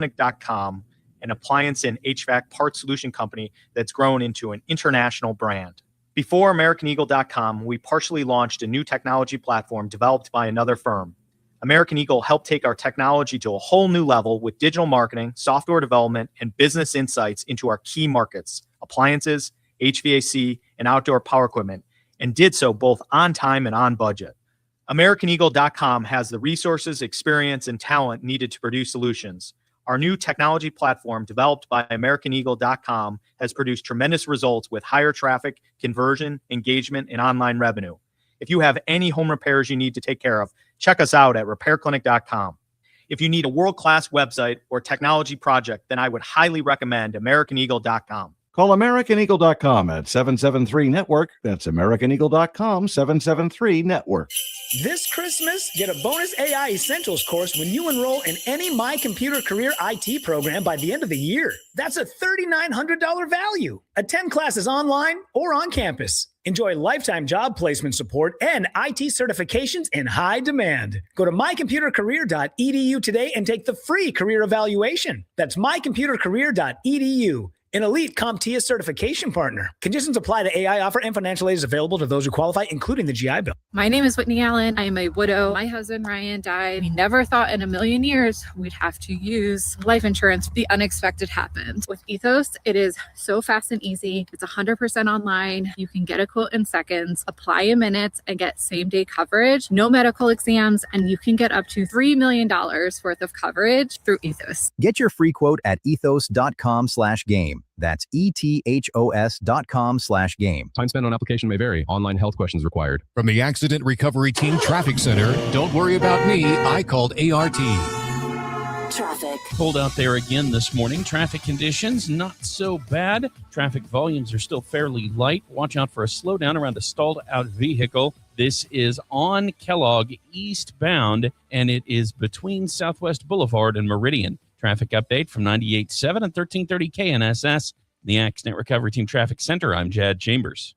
RepairClinic.com, an appliance and HVAC part solution company that's grown into an international brand. Before AmericanEagle.com, we partially launched a new technology platform developed by another firm. American Eagle helped take our technology to a whole new level with digital marketing, software development, and business insights into our key markets, appliances, HVAC, and outdoor power equipment, and did so both on time and on budget. AmericanEagle.com has the resources, experience, and talent needed to produce solutions. Our new technology platform, developed by AmericanEagle.com, has produced tremendous results with higher traffic, conversion, engagement, and online revenue. If you have any home repairs you need to take care of, check us out at RepairClinic.com. If you need a world-class website or technology project, then I would highly recommend AmericanEagle.com. Call AmericanEagle.com at 773-NETWORK. That's AmericanEagle.com, 773-NETWORK. This Christmas, get a bonus AI Essentials course when you enroll in any My Computer Career IT program by the end of the year. That's a $3,900 value. Attend classes online or on campus. Enjoy lifetime job placement support and IT certifications in high demand. Go to mycomputercareer.edu today and take the free career evaluation. That's mycomputercareer.edu. An elite CompTIA certification partner. Conditions apply to AI offer, and financial aid is available to those who qualify, including the GI Bill. My name is Whitney Allen. I am a widow. My husband, Ryan, died. We never thought in a million years we'd have to use life insurance. The unexpected happened. With Ethos, it is so fast and easy. It's 100% online. You can get a quote in seconds, apply in minutes, and get same-day coverage. No medical exams, and you can get up to $3 million worth of coverage through Ethos. Get your free quote at ethos.com/game. That's ethos.com/game. Time spent on application may vary. Online health questions required. From the Accident Recovery Team Traffic Center, don't worry about me. I called ART. Traffic. Cold out there again this morning. Traffic conditions not so bad. Traffic volumes are still fairly light. Watch out for a slowdown around a stalled out vehicle. This is on Kellogg eastbound, and it is between Southwest Boulevard and Meridian. Traffic update from 98.7 and 1330 KNSS, the Accident Recovery Team Traffic Center. I'm Jad Chambers.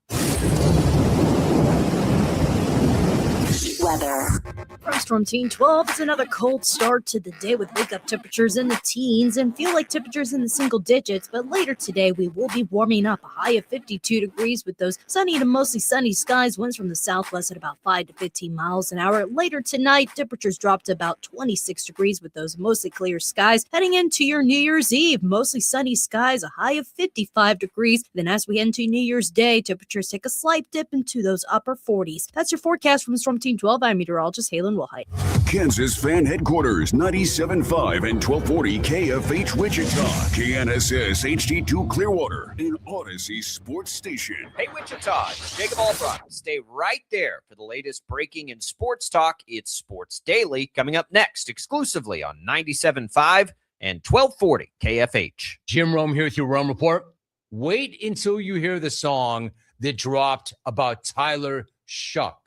Weather. From Storm Team 12, it's another cold start to the day with wake-up temperatures in the teens and feel like temperatures in the single digits. But later today, we will be warming up a high of 52 degrees with those sunny to mostly sunny skies. Winds from the southwest at about 5 to 15 miles an hour. Later tonight, temperatures drop to about 26 degrees with those mostly clear skies. Heading into your New Year's Eve, mostly sunny skies, a high of 55 degrees. Then as we head into New Year's Day, temperatures take a slight dip into those upper 40s. That's your forecast from Storm Team 12. I'm meteorologist Halen Wilhite. Kansas Fan Headquarters, 97.5 and 1240 KFH Wichita, KNSS HD2 Clearwater, and Odyssey Sports Station. Hey Wichita, it's Jacob Albrock. Stay right there for the latest breaking in sports talk. It's Sports Daily coming up next, exclusively on 97.5 and 1240 KFH. Jim Rome here with your Rome Report. Wait until you hear the song that dropped about Tyler Shuck.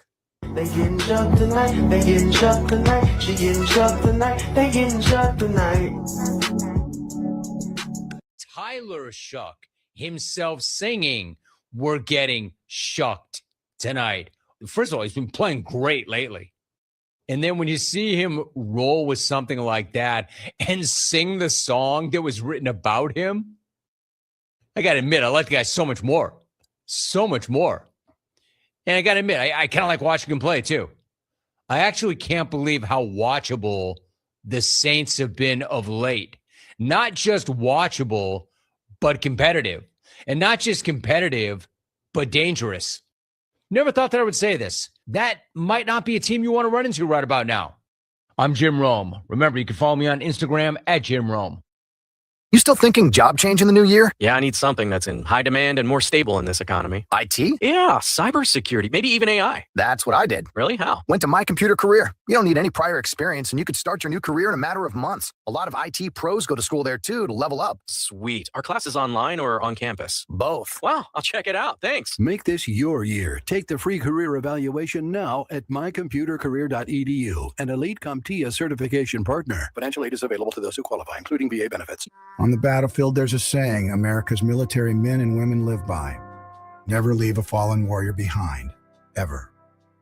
They getting shot tonight, they getting shot tonight, she getting shot tonight, they getting shot tonight. Tyler Shuck himself singing, "We're getting shucked tonight." First of all, he's been playing great lately. And then when you see him roll with something like that and sing the song that was written about him, I got to admit, I like the guy so much more. So much more. And I got to admit, I kind of like watching him play, too. I actually can't believe how watchable the Saints have been of late. Not just watchable, but competitive. And not just competitive, but dangerous. Never thought that I would say this. That might not be a team you want to run into right about now. I'm Jim Rome. Remember, you can follow me on Instagram at Jim Rome. You still thinking job change in the new year? Yeah, I need something that's in high demand and more stable in this economy. IT? Yeah, cybersecurity, maybe even AI. That's what I did. Really? How? Went to My Computer Career. You don't need any prior experience, and you could start your new career in a matter of months. A lot of IT pros go to school there, too, to level up. Sweet. Are classes online or on campus? Both. Wow, I'll check it out. Thanks. Make this your year. Take the free career evaluation now at mycomputercareer.edu, an elite CompTIA certification partner. Financial aid is available to those who qualify, including VA benefits. On the battlefield, there's a saying America's military men and women live by. Never leave a fallen warrior behind, ever.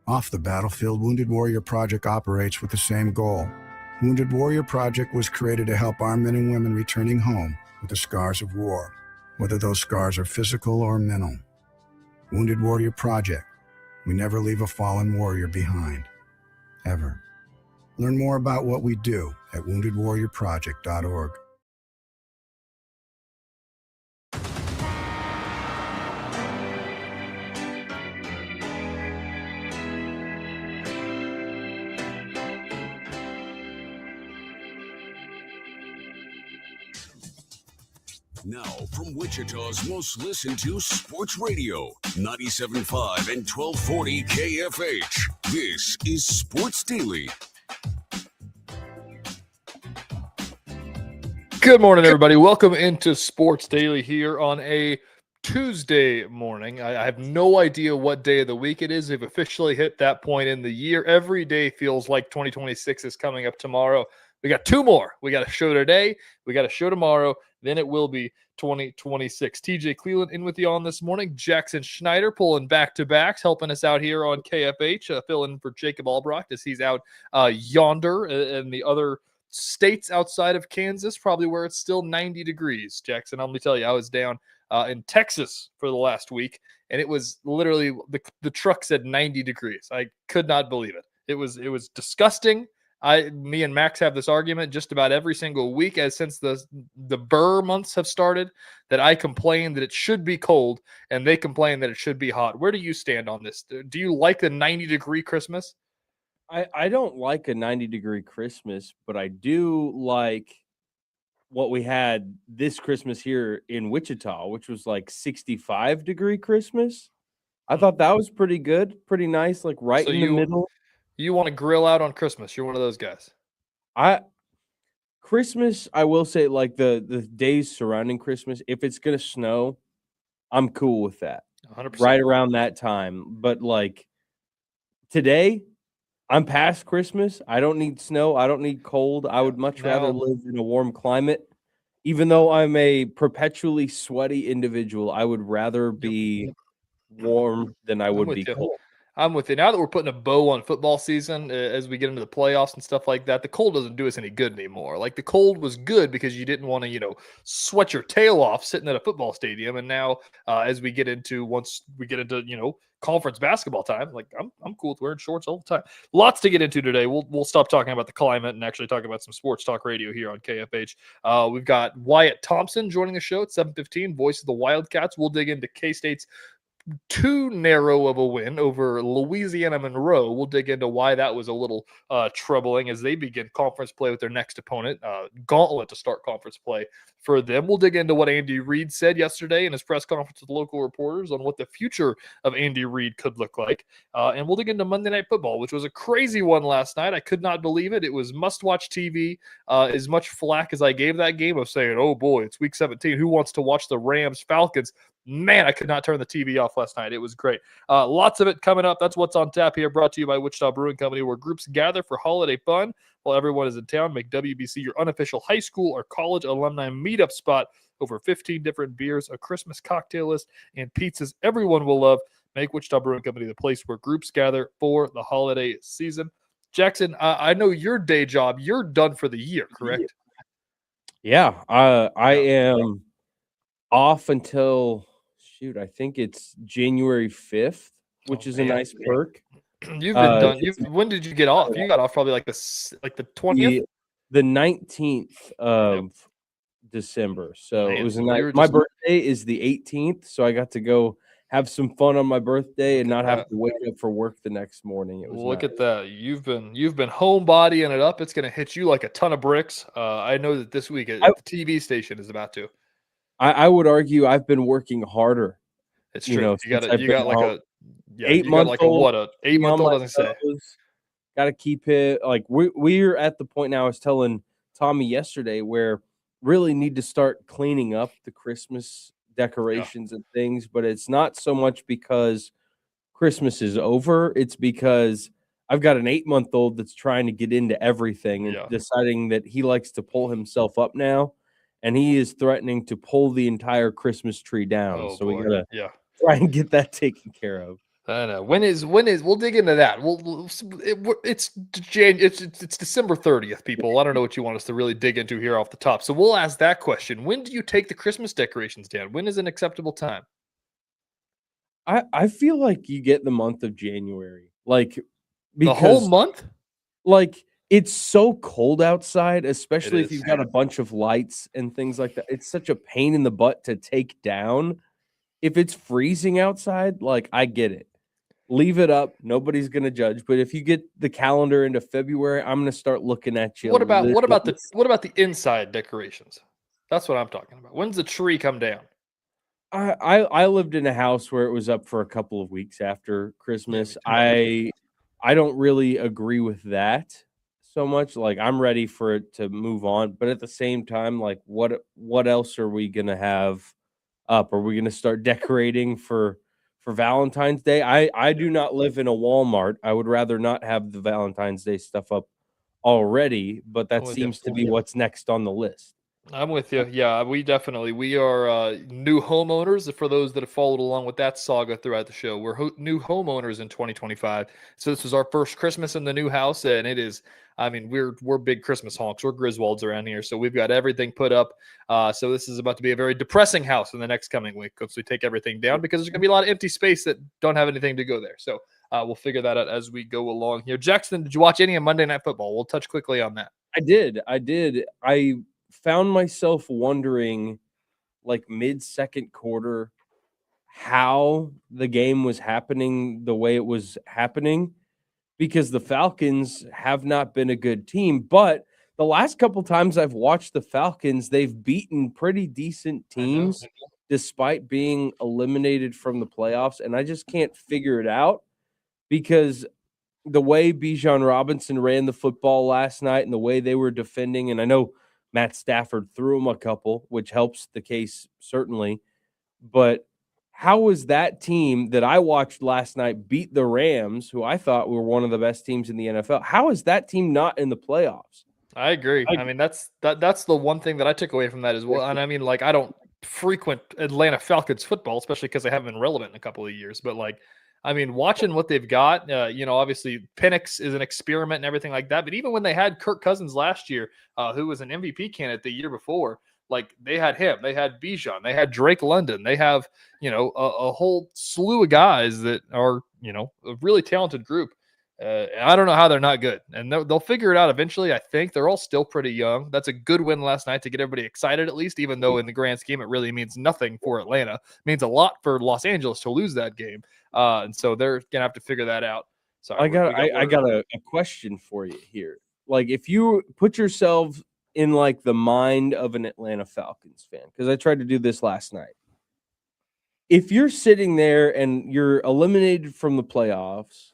Off the battlefield, Wounded Warrior Project operates with the same goal, Wounded Warrior Project was created to help our men and women returning home with the scars of war, whether those scars are physical or mental. Wounded Warrior Project. We never leave a fallen warrior behind. Ever. Learn more about what we do at woundedwarriorproject.org. Now, from Wichita's most listened to sports radio, 97.5 and 1240 KFH. This is Sports Daily. Good morning, everybody. Welcome into Sports Daily here on a Tuesday morning. I have no idea what day of the week it is. We've officially hit that point in the year. Every day feels like 2026 is coming up tomorrow. We got two more. We got a show today. We got a show tomorrow. Then it will be 2026. Tejay Cleland in with you on this morning. Jackson Schneider pulling back-to-backs, helping us out here on KFH, filling for Jacob Albrecht as he's out yonder in the other states outside of Kansas, probably where it's still 90 degrees. Jackson, let me tell you, I was down in Texas for the last week, and it was literally the truck said 90 degrees. I could not believe it. It was disgusting. Me and Max have this argument just about every single week since the Burr months have started, that I complain that it should be cold and they complain that it should be hot. Where do you stand on this? Do you like the 90-degree Christmas? I don't like a 90-degree Christmas, but I do like what we had this Christmas here in Wichita, which was like 65-degree Christmas. I thought that was pretty good, pretty nice, like right in the middle. You want to grill out on Christmas. You're one of those guys. Christmas, I will say, like the days surrounding Christmas, if it's going to snow, I'm cool with that. 100%. Right around that time. But like today, I'm past Christmas. I don't need snow. I don't need cold. I would much rather live in a warm climate. Even though I'm a perpetually sweaty individual, I would rather be warm than I would be cold. I'm with you. Now that we're putting a bow on football season as we get into the playoffs and stuff like that, the cold doesn't do us any good anymore. Like the cold was good because you didn't want to, sweat your tail off sitting at a football stadium. And now once we get into, conference basketball time, like I'm cool with wearing shorts all the time. Lots to get into today. We'll stop talking about the climate and actually talk about some sports talk radio here on KFH. We've got Wyatt Thompson joining the show at 7:15, voice of the Wildcats. We'll dig into K-State's too narrow of a win over Louisiana Monroe. We'll dig into why that was a little troubling as they begin conference play with their next opponent. Gauntlet to start conference play for them. We'll dig into what Andy Reid said yesterday in his press conference with local reporters on what the future of Andy Reid could look like. And we'll dig into Monday Night Football, which was a crazy one last night. I could not believe it. It was must-watch TV. As much flack as I gave that game of saying, oh boy, it's week 17. Who wants to watch the Rams-Falcons? Man, I could not turn the TV off last night. It was great. Lots of it coming up. That's what's on tap here, brought to you by Wichita Brewing Company, where groups gather for holiday fun while everyone is in town. Make WBC your unofficial high school or college alumni meetup spot. Over 15 different beers, a Christmas cocktail list, and pizzas everyone will love. Make Wichita Brewing Company the place where groups gather for the holiday season. Jackson, I know your day job. You're done for the year, correct? Yeah, I am off until... I think it's January 5th, which is a nice perk. You've been done. When did you get off? You got off probably like the 20th? The 19th of December. So it was my birthday is the 18th, so I got to go have some fun on my birthday and not have to wake up for work the next morning. It was Look at that. You've been homebodying it up. It's going to hit you like a ton of bricks. I know that this week the TV station is about to. I would argue I've been working harder. It's true. You got like a 8-month-old. An 8-month-old doesn't say. Got to keep it like we're at the point now. I was telling Tommy yesterday where really need to start cleaning up the Christmas decorations and things, but it's not so much because Christmas is over. It's because I've got an 8-month-old that's trying to get into everything and deciding that he likes to pull himself up now. And he is threatening to pull the entire Christmas tree down. So we got to try and get that taken care of. I know. When is we'll dig into that. It's December 30th, people. I don't know what you want us to really dig into here off the top. So we'll ask that question. When do you take the Christmas decorations down? When is an acceptable time? I feel like you get the month of January. Like The whole because month? like it's so cold outside, especially if is. you've got a bunch of lights and things like that. It's such a pain in the butt to take down. If it's freezing outside, like I get it. Leave it up. Nobody's gonna judge. But if you get the calendar into February, I'm gonna start looking at you. What about the inside decorations? That's what I'm talking about. When's the tree come down? I lived in a house where it was up for a couple of weeks after Christmas. I don't really agree with that so much. Like I'm ready for it to move on, but at the same time, like what else are we gonna have up? Are we gonna start decorating for Valentine's Day? I do not live in a Walmart. I would rather not have the Valentine's Day stuff up already, but that seems to be what's next on the list. I'm with you. Yeah, we are new homeowners. For those that have followed along with that saga throughout the show, we're new homeowners in 2025. So this was our first Christmas in the new house, and it is. I mean, we're big Christmas honks. We're Griswolds around here, so we've got everything put up. So this is about to be a very depressing house in the next coming week because we take everything down because there's going to be a lot of empty space that don't have anything to go there. So we'll figure that out as we go along here. Jackson, did you watch any of Monday Night Football? We'll touch quickly on that. I did. I found myself wondering, like mid-second quarter, how the game was happening the way it was happening, because the Falcons have not been a good team. But the last couple times I've watched the Falcons, they've beaten pretty decent teams despite being eliminated from the playoffs. And I just can't figure it out because the way Bijan Robinson ran the football last night and the way they were defending, and I know Matt Stafford threw him a couple, which helps the case certainly. But how was that team that I watched last night beat the Rams, who I thought were one of the best teams in the NFL? How is that team not in the playoffs? I agree. I mean, that's the one thing that I took away from that as well. And I mean, like, I don't frequent Atlanta Falcons football, especially because they haven't been relevant in a couple of years. But like, I mean, watching what they've got, obviously Penix is an experiment and everything like that. But even when they had Kirk Cousins last year, who was an MVP candidate the year before, like they had him, they had Bijan, they had Drake London, they have, a whole slew of guys that are, a really talented group. I don't know how they're not good, and they'll figure it out eventually. I think they're all still pretty young. That's a good win last night to get everybody excited, at least, even though in the grand scheme it really means nothing for Atlanta. It means a lot for Los Angeles to lose that game, and so they're gonna have to figure that out. So I got a question for you here. Like, if you put yourself in like the mind of an Atlanta Falcons fan, because I tried to do this last night. If you're sitting there and you're eliminated from the playoffs,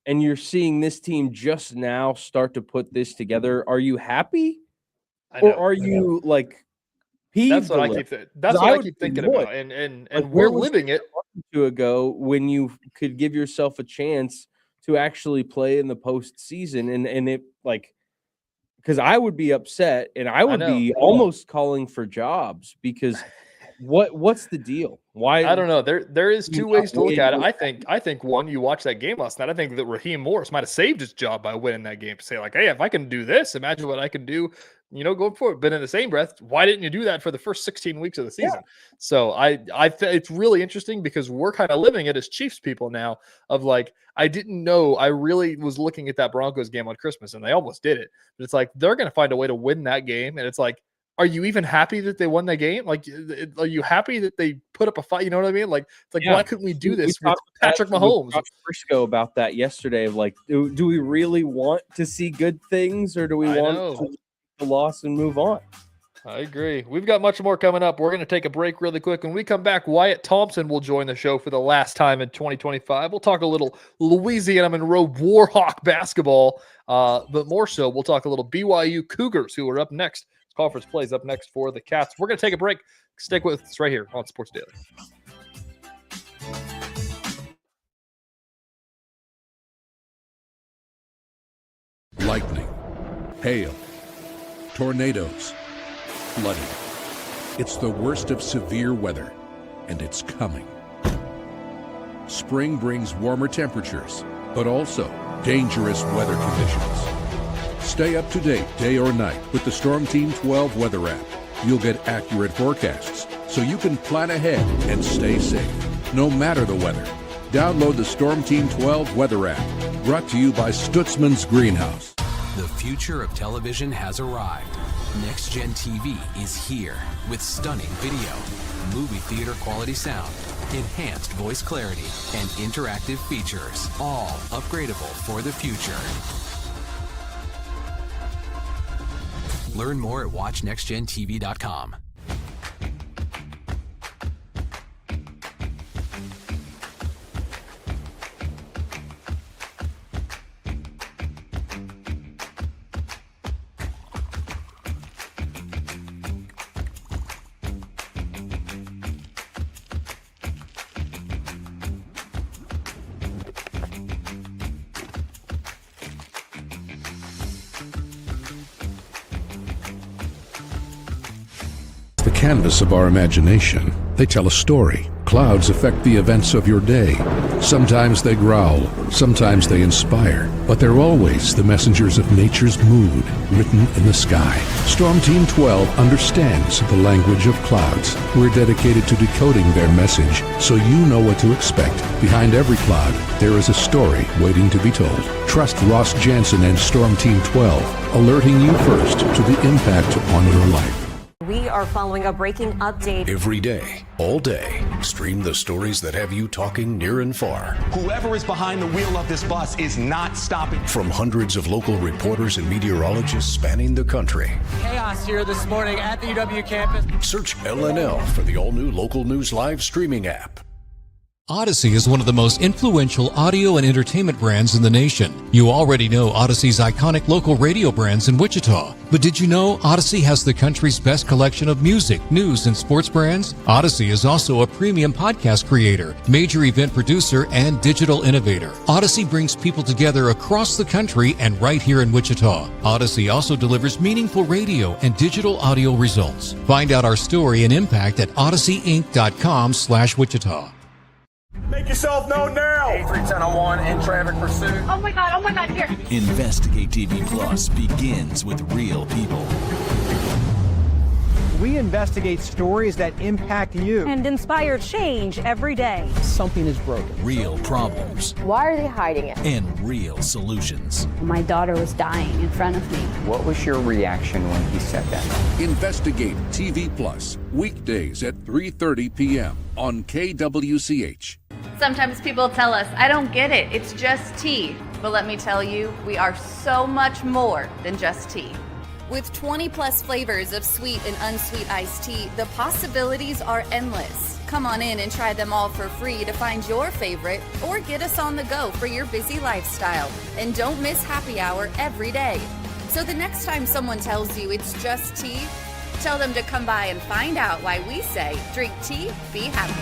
and you're seeing this team just now start to put this together, are you happy? Or are you like peeved? That's what I keep thinking about. And like, we're living it. Ago when you could give yourself a chance to actually play in the postseason, and it like, because I would be upset and I would be almost calling for jobs because what's the deal? Why? I don't know. There is two ways to look at it. I think one, you watch that game last night. I think that Raheem Morris might have saved his job by winning that game. To say like, hey, if I can do this, imagine what I can do. Going forward. But in the same breath, why didn't you do that for the first 16 weeks of the season? Yeah. So it's really interesting because we're kind of living it as Chiefs people now. Of like, I didn't know. I really was looking at that Broncos game on Christmas, and they almost did it. But it's like they're going to find a way to win that game, and it's like, are you even happy that they won that game? Like, are you happy that they put up a fight? You know what I mean? Like, it's like, why couldn't we do this with Patrick Mahomes? We talked Frisco about that yesterday. Of like, do we really want to see good things, or do we want to the loss and move on? I agree. We've got much more coming up. We're going to take a break really quick. When we come back, Wyatt Thompson will join the show for the last time in 2025. We'll talk a little Louisiana Monroe Warhawk basketball, but more so, we'll talk a little BYU Cougars, who are up next. Conference plays up next for the Cats. We're going to take a break. Stick with us right here on Sports Daily. Lightning, hail, tornadoes, flooding. It's the worst of severe weather, and it's coming. Spring brings warmer temperatures, but also dangerous weather conditions. Stay up to date day or night with the Storm Team 12 weather app. You'll get accurate forecasts so you can plan ahead and stay safe, no matter the weather. Download the Storm Team 12 weather app, brought to you by Stutzman's Greenhouse. The future of television has arrived. Next Gen TV is here with stunning video, movie theater quality sound, enhanced voice clarity, and interactive features, all upgradable for the future. Learn more at watchnextgentv.com. The canvas of our imagination. They tell a story. Clouds affect the events of your day. Sometimes they growl, sometimes they inspire, but they're always the messengers of nature's mood written in the sky. Storm Team 12 understands the language of clouds. We're dedicated to decoding their message so you know what to expect. Behind every cloud, there is a story waiting to be told. Trust Ross Jansen and Storm Team 12, alerting you first to the impact on your life. We are following a breaking update. Every day, all day, stream the stories that have you talking near and far. Whoever is behind the wheel of this bus is not stopping. From hundreds of local reporters and meteorologists spanning the country. Chaos here this morning at the UW campus. Search LNL for the all-new Local News Live streaming app. Odyssey is one of the most influential audio and entertainment brands in the nation. You already know Odyssey's iconic local radio brands in Wichita. But did you know Odyssey has the country's best collection of music, news, and sports brands? Odyssey is also a premium podcast creator, major event producer, and digital innovator. Odyssey brings people together across the country and right here in Wichita. Odyssey also delivers meaningful radio and digital audio results. Find out our story and impact at odysseyinc.com/Wichita. Make yourself known now. 31001 in traffic pursuit. Oh my God, here. Investigate TV Plus begins with real people. We investigate stories that impact you And inspire change every day. Something is broken. Real problems. Why are they hiding it? And real solutions. My daughter was dying in front of me. What was your reaction when he said that? Investigate TV Plus, weekdays at 3:30 p.m. on KWCH. Sometimes people tell us, I don't get it, it's just tea. But let me tell you, we are so much more than just tea. With 20 plus flavors of sweet and unsweet iced tea, the possibilities are endless. Come on in and try them all for free to find your favorite or get us on the go for your busy lifestyle. And don't miss happy hour every day. So the next time someone tells you it's just tea, tell them to come by and find out why we say, drink tea, be happy.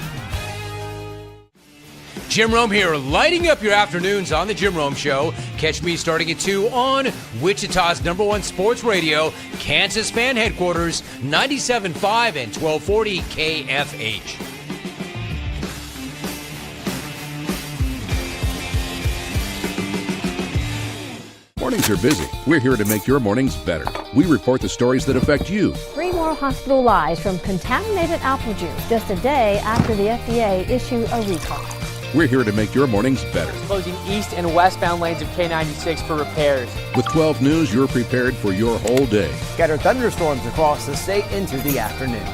Jim Rome here, lighting up your afternoons on The Jim Rome Show. Catch me starting at 2 on Wichita's #1 sports radio, Kansas Fan Headquarters, 97.5 and 1240 KFH. Mornings are busy. We're here to make your mornings better. We report the stories that affect you. 3 more hospital lies from contaminated apple juice just a day after the FDA issued a recall. We're here to make your mornings better. Closing east and westbound lanes of K96 for repairs. With 12 News, you're prepared for your whole day. Scattered thunderstorms across the state into the afternoon.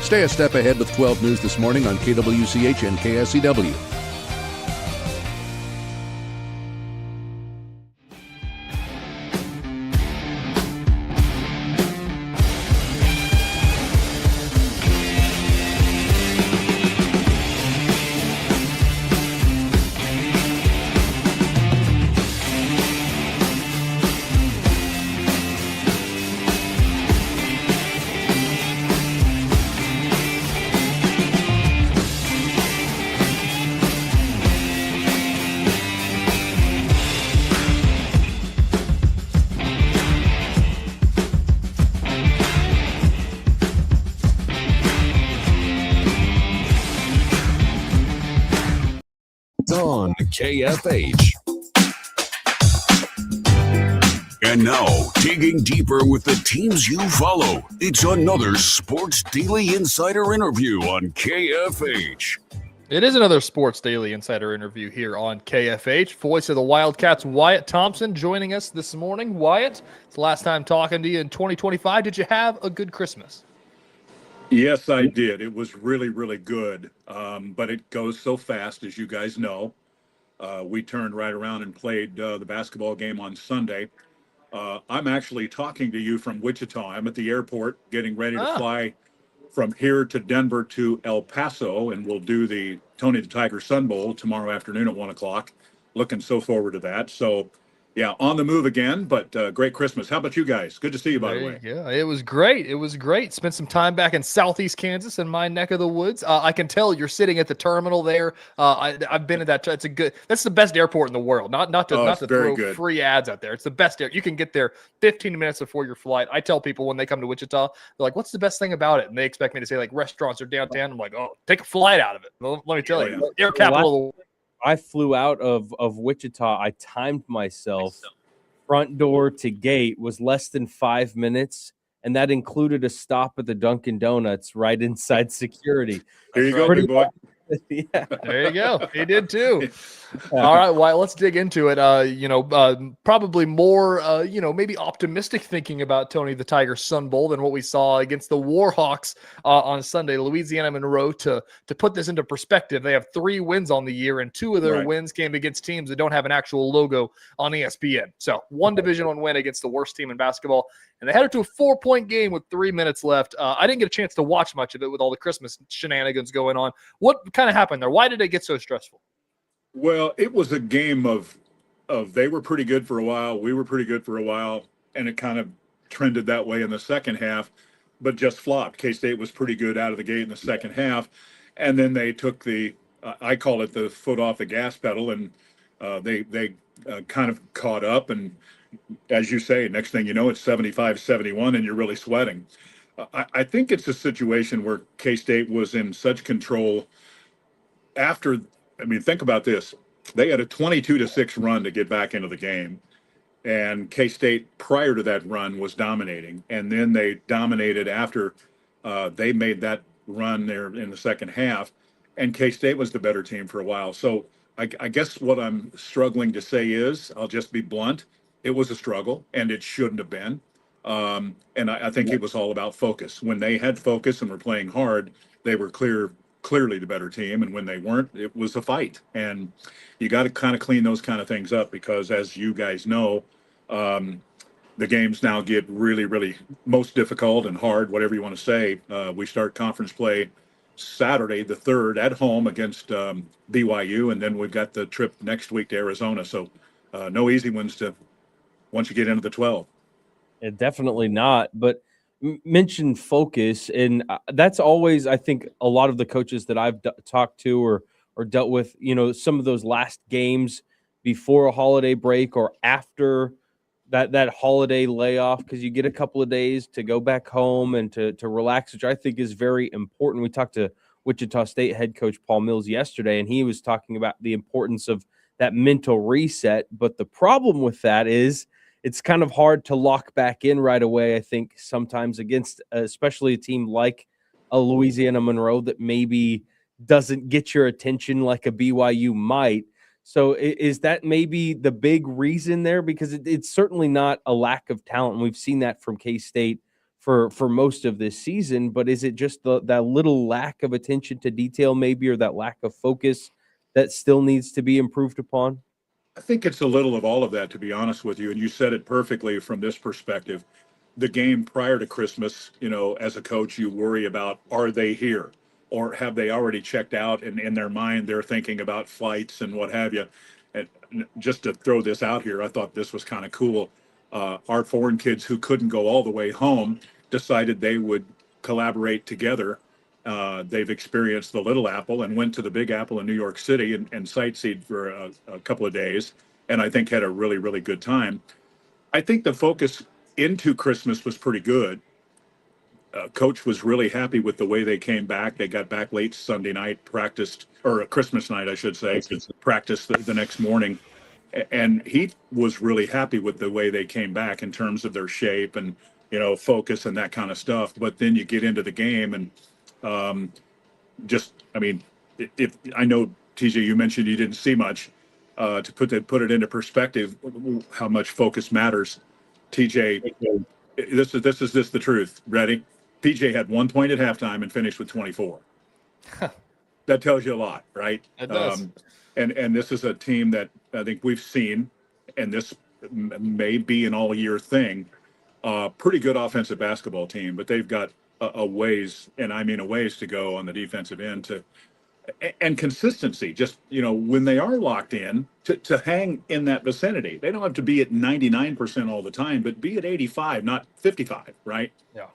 Stay a step ahead with 12 News this morning on KWCH and KSCW. on KFH. And now, digging deeper with the teams you follow, it's another Sports Daily Insider interview on KFH. It is another Sports Daily Insider interview here on KFH. Voice of the Wildcats, Wyatt Thompson, joining us this morning. Wyatt, it's the last time talking to you in 2025. Did you have a good Christmas? Yes, I did. It was really, really good. But it goes so fast, as you guys know. We turned right around and played the basketball game on Sunday. I'm actually talking to you from Wichita. I'm at the airport getting ready to fly from here to Denver to El Paso, and we'll do the Tony the Tiger Sun Bowl tomorrow afternoon at 1 o'clock. Looking so forward to that. So, yeah, on the move again, but great Christmas. How about you guys? Good to see you, by the way. Yeah, it was great. It was great. Spent some time back in Southeast Kansas in my neck of the woods. I can tell you're sitting at the terminal there. I've been at that. It's a good. That's the best airport in the world. Not to throw free ads out there. It's the best air. You can get there 15 minutes before your flight. I tell people when they come to Wichita, they're like, "What's the best thing about it?" And they expect me to say like restaurants or downtown. I'm like, "Oh, take a flight out of it." Well, let me tell you, air capital of the world. I flew out of Wichita. I timed myself. Front door to gate was less than 5 minutes, and that included a stop at the Dunkin' Donuts right inside security. Here you go, big boy. Yeah. There you go. He did too. All right, well, let's dig into it. Probably more, maybe optimistic thinking about Tony the Tiger Sun Bowl than what we saw against the Warhawks on Sunday. Louisiana Monroe, to put this into perspective, they have 3 wins on the year, and 2 of their wins came against teams that don't have an actual logo on ESPN. So 1 Division I win against the worst team in basketball, and they headed to a 4-point game with 3 minutes left. I didn't get a chance to watch much of it with all the Christmas shenanigans going on. What kind of happened there? Why did it get so stressful? Well, it was a game of they were pretty good for a while, we were pretty good for a while, and it kind of trended that way in the second half, but just flopped. K-State was pretty good out of the gate in the second half, and then they took the I call it the foot off the gas pedal, and they kind of caught up, and as you say, next thing you know, it's 75-71, and you're really sweating. I think it's a situation where K-State was in such control after. I mean, think about this. They had a 22-6 run to get back into the game, and K-State prior to that run was dominating, and then they dominated after they made that run there in the second half, and K-State was the better team for a while. So I guess what I'm struggling to say is, I'll just be blunt, it was a struggle, and it shouldn't have been. And I think it was all about focus. When they had focus and were playing hard, they were clearly the better team, and when they weren't, it was a fight. And you got to kind of clean those kind of things up, because as you guys know, the games now get really, really most difficult and hard, whatever you want to say. We start conference play Saturday the 3rd at home against BYU, and then we've got the trip next week to Arizona. So no easy ones once you get into the 12. Definitely not, but mention focus, and that's always, I think, a lot of the coaches that I've talked to or dealt with, some of those last games before a holiday break or after that holiday layoff, because you get a couple of days to go back home and to relax, which I think is very important. We talked to Wichita State head coach Paul Mills yesterday, and he was talking about the importance of that mental reset. But the problem with that is it's kind of hard to lock back in right away, I think, sometimes against especially a team like a Louisiana Monroe that maybe doesn't get your attention like a BYU might. So is that maybe the big reason there? Because it's certainly not a lack of talent. And we've seen that from K-State for most of this season. But is it just that little lack of attention to detail maybe, or that lack of focus that still needs to be improved upon? I think it's a little of all of that, to be honest with you. And you said it perfectly from this perspective. The game prior to Christmas, as a coach, you worry about, are they here? Or have they already checked out, and in their mind they're thinking about flights and what have you. And just to throw this out here, I thought this was kind of cool. Our foreign kids who couldn't go all the way home decided they would collaborate together. They've experienced the Little Apple and went to the Big Apple in New York City and sightseed for a couple of days, and I think had a really, really good time. I think the focus into Christmas was pretty good. Coach was really happy with the way they came back. They got back late Sunday night, practiced, or Christmas night, I should say, practiced the next morning. And he was really happy with the way they came back in terms of their shape and, focus and that kind of stuff. But then you get into the game and if I know, TJ, you mentioned you didn't see much. To put it into perspective, how much focus matters. TJ, this is the truth. Ready? PJ had 1 point at halftime and finished with 24. That tells you a lot, right? It does. And this is a team that I think we've seen, and this may be an all-year thing, pretty good offensive basketball team, but they've got a ways, and I mean a ways to go on the defensive end and consistency. Just, when they are locked in, to hang in that vicinity. They don't have to be at 99% all the time, but be at 85, not 55, right? Yeah.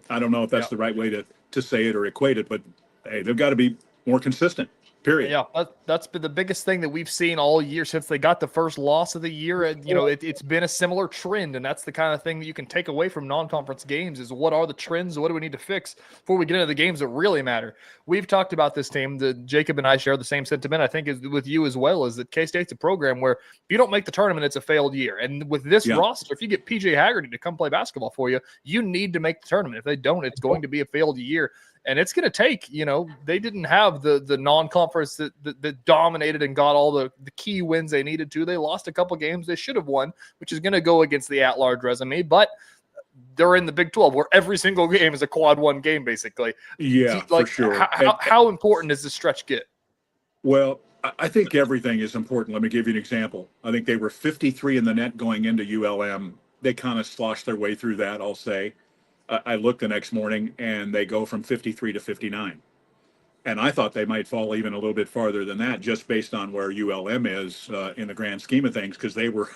I don't know if that's the right way to say it or equate it, but hey, they've got to be more consistent. Period. Yeah, that's been the biggest thing that we've seen all year since they got the first loss of the year. And, it's been a similar trend, and that's the kind of thing that you can take away from non-conference games is what are the trends, what do we need to fix before we get into the games that really matter. We've talked about this team. Jacob and I share the same sentiment, I think, is with you as well, is that K-State's a program where if you don't make the tournament, it's a failed year. And with this roster, if you get PJ Haggerty to come play basketball for you, you need to make the tournament. If they don't, it's going to be a failed year. And it's going to take, they didn't have the non-conference that dominated and got all the key wins they needed to. They lost a couple games they should have won, which is going to go against the at-large resume. But they're in the Big 12 where every single game is a quad one game, basically. Yeah, for sure. How important does this stretch get? Well, I think everything is important. Let me give you an example. I think they were 53 in the net going into ULM. They kind of sloshed their way through that, I'll say. I looked the next morning, and they go from 53 to 59. And I thought they might fall even a little bit farther than that, just based on where ULM is in the grand scheme of things, because they were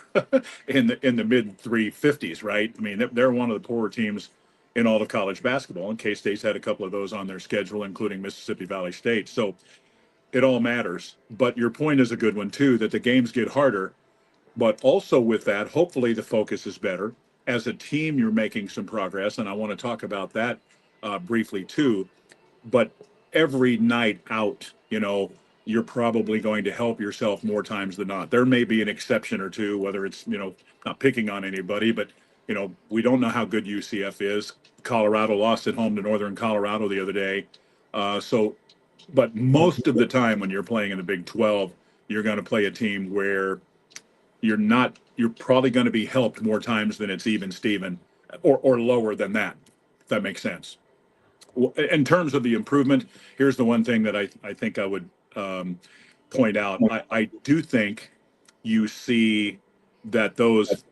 in the mid 350s, right? I mean, they're one of the poorer teams in all of college basketball, and K-State's had a couple of those on their schedule, including Mississippi Valley State. So it all matters. But your point is a good one, too, that the games get harder. But also with that, hopefully the focus is better. As a team, you're making some progress, and I want to talk about that briefly too. But every night out, you're probably going to help yourself more times than not. There may be an exception or two, whether it's, not picking on anybody, but, we don't know how good UCF is. Colorado lost at home to Northern Colorado the other day. But most of the time when you're playing in the Big 12, you're going to play a team where you're probably going to be helped more times than it's even Steven or lower than that, if that makes sense. In terms of the improvement, here's the one thing that I think I would point out. I do think you see that those,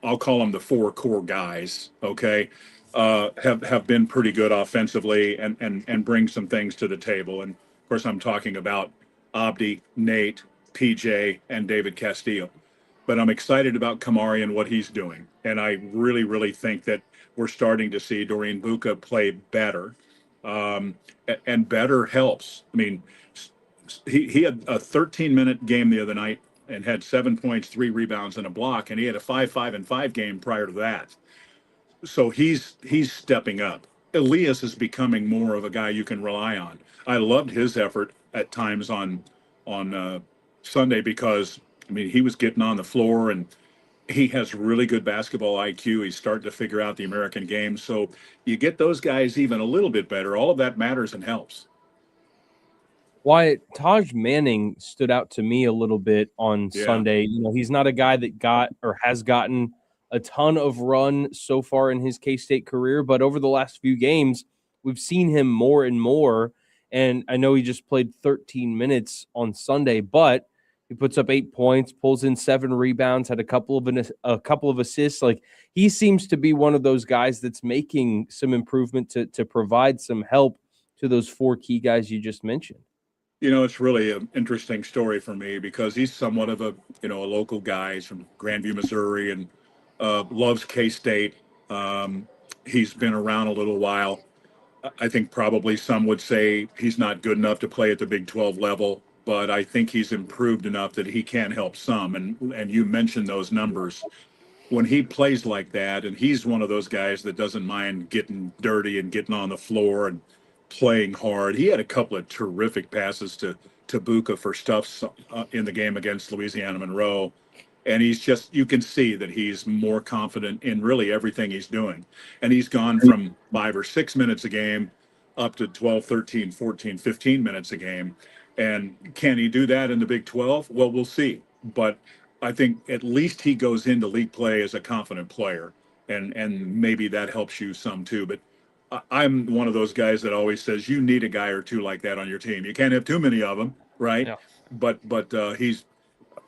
I'll call them the four core guys, okay, have been pretty good offensively and bring some things to the table. And of course, I'm talking about Abdi, Nate, PJ, and David Castillo. But I'm excited about Kamari and what he's doing. And I really, really think that we're starting to see Doreen Buka play better. And better helps. I mean, he had a 13-minute game the other night and had 7 points, 3 rebounds, and a block. And he had a 5-5-5 game prior to that. So he's stepping up. Elias is becoming more of a guy you can rely on. I loved his effort at times on Sunday because he was getting on the floor, and he has really good basketball IQ. He's starting to figure out the American game. So you get those guys even a little bit better. All of that matters and helps. Wyatt, Taj Manning stood out to me a little bit on Sunday. He's not a guy that got or has gotten a ton of run so far in his K-State career, but over the last few games, we've seen him more and more. And I know he just played 13 minutes on Sunday, but he puts up 8 points, pulls in 7 rebounds, had a couple of assists. Like, he seems to be one of those guys that's making some improvement to provide some help to those 4 key guys you just mentioned. It's really an interesting story for me because he's somewhat of a local guy. He's from Grandview, Missouri, and loves K-State. He's been around a little while. I think probably some would say he's not good enough to play at the Big 12 level, but I think he's improved enough that he can help some. And you mentioned those numbers. when he plays like that, and he's one of those guys that doesn't mind getting dirty and getting on the floor and playing hard. He had a couple of terrific passes to Buka for stuffs in the game against Louisiana Monroe. And he's just, you can see that he's more confident in really everything he's doing. And he's gone from 5 or 6 minutes a game up to 12, 13, 14, 15 minutes a game. And can he do that in the Big 12? Well, we'll see. But I think at least he goes into league play as a confident player. And maybe that helps you some too. But I'm one of those guys that always says you need a guy or two like that on your team. You can't have too many of them, right? Yeah. But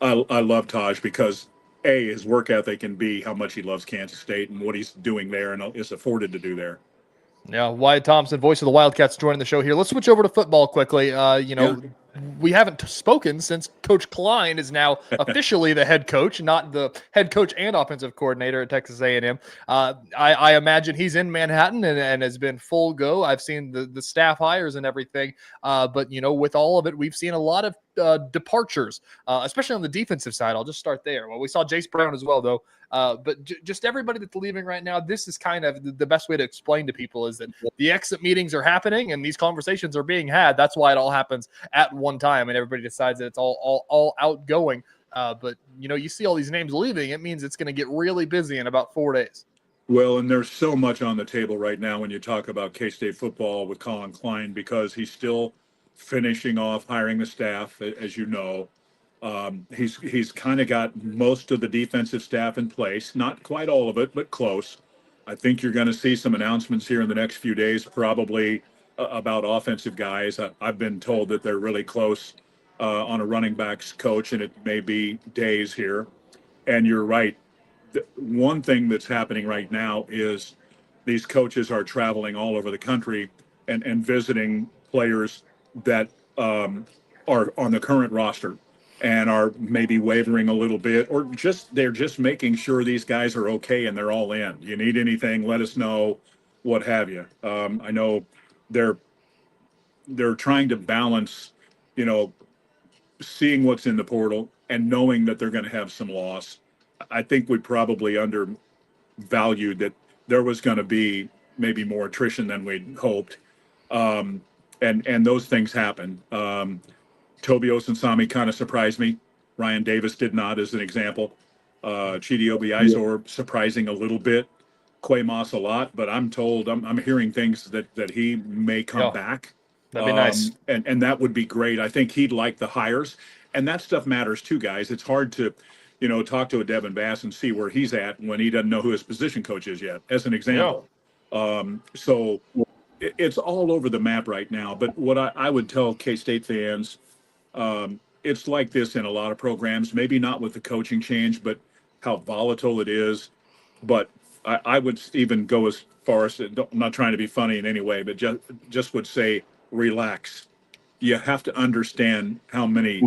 I love Taj because A, his work ethic, and B, how much he loves Kansas State and what he's doing there and is afforded to do there. Yeah, Wyatt Thompson, voice of the Wildcats, joining the show here. Let's switch over to football quickly. We haven't spoken since Coach Klein is now officially the head coach, not the head coach and offensive coordinator at Texas A&M. I imagine he's in Manhattan and has been full go. I've seen the staff hires and everything. But, with all of it, we've seen a lot of departures, especially on the defensive side. I'll just start there. Well, we saw Jace Brown as well, though. But just everybody that's leaving right now, this is kind of the best way to explain to people is that the exit meetings are happening and these conversations are being had. That's why it all happens at one time and everybody decides that it's all outgoing. But, you see all these names leaving. It means it's going to get really busy in about 4 days. Well, and there's so much on the table right now when you talk about K-State football with Colin Klein because he's still finishing off hiring the staff, as you know. He's kind of got most of the defensive staff in place, not quite all of it, but close. I think you're going to see some announcements here in the next few days, probably about offensive guys. I've been told that they're really close on a running backs coach, and it may be days here. And you're right. One thing that's happening right now is these coaches are traveling all over the country and visiting players that are on the current roster and are maybe wavering a little bit, or they're just making sure these guys are okay and they're all in. You need anything, let us know, what have you. I know they're trying to balance, seeing what's in the portal and knowing that they're going to have some loss. I think we probably undervalued that there was going to be maybe more attrition than we'd hoped. And those things happen. Toby Osunsami kind of surprised me. Ryan Davis did not, as an example. Chidi Obiizor surprising a little bit. Quay Moss a lot, but I'm told I'm hearing things that he may come back. That'd be nice. And that would be great. I think he'd like the hires, and that stuff matters too, guys. It's hard to, talk to a Devin Bass and see where he's at when he doesn't know who his position coach is yet, as an example. So it's all over the map right now. But what I would tell K-State fans, it's like this in a lot of programs, maybe not with the coaching change, but how volatile it is. But I would even go as far as, I'm not trying to be funny in any way, but just would say, relax. You have to understand how many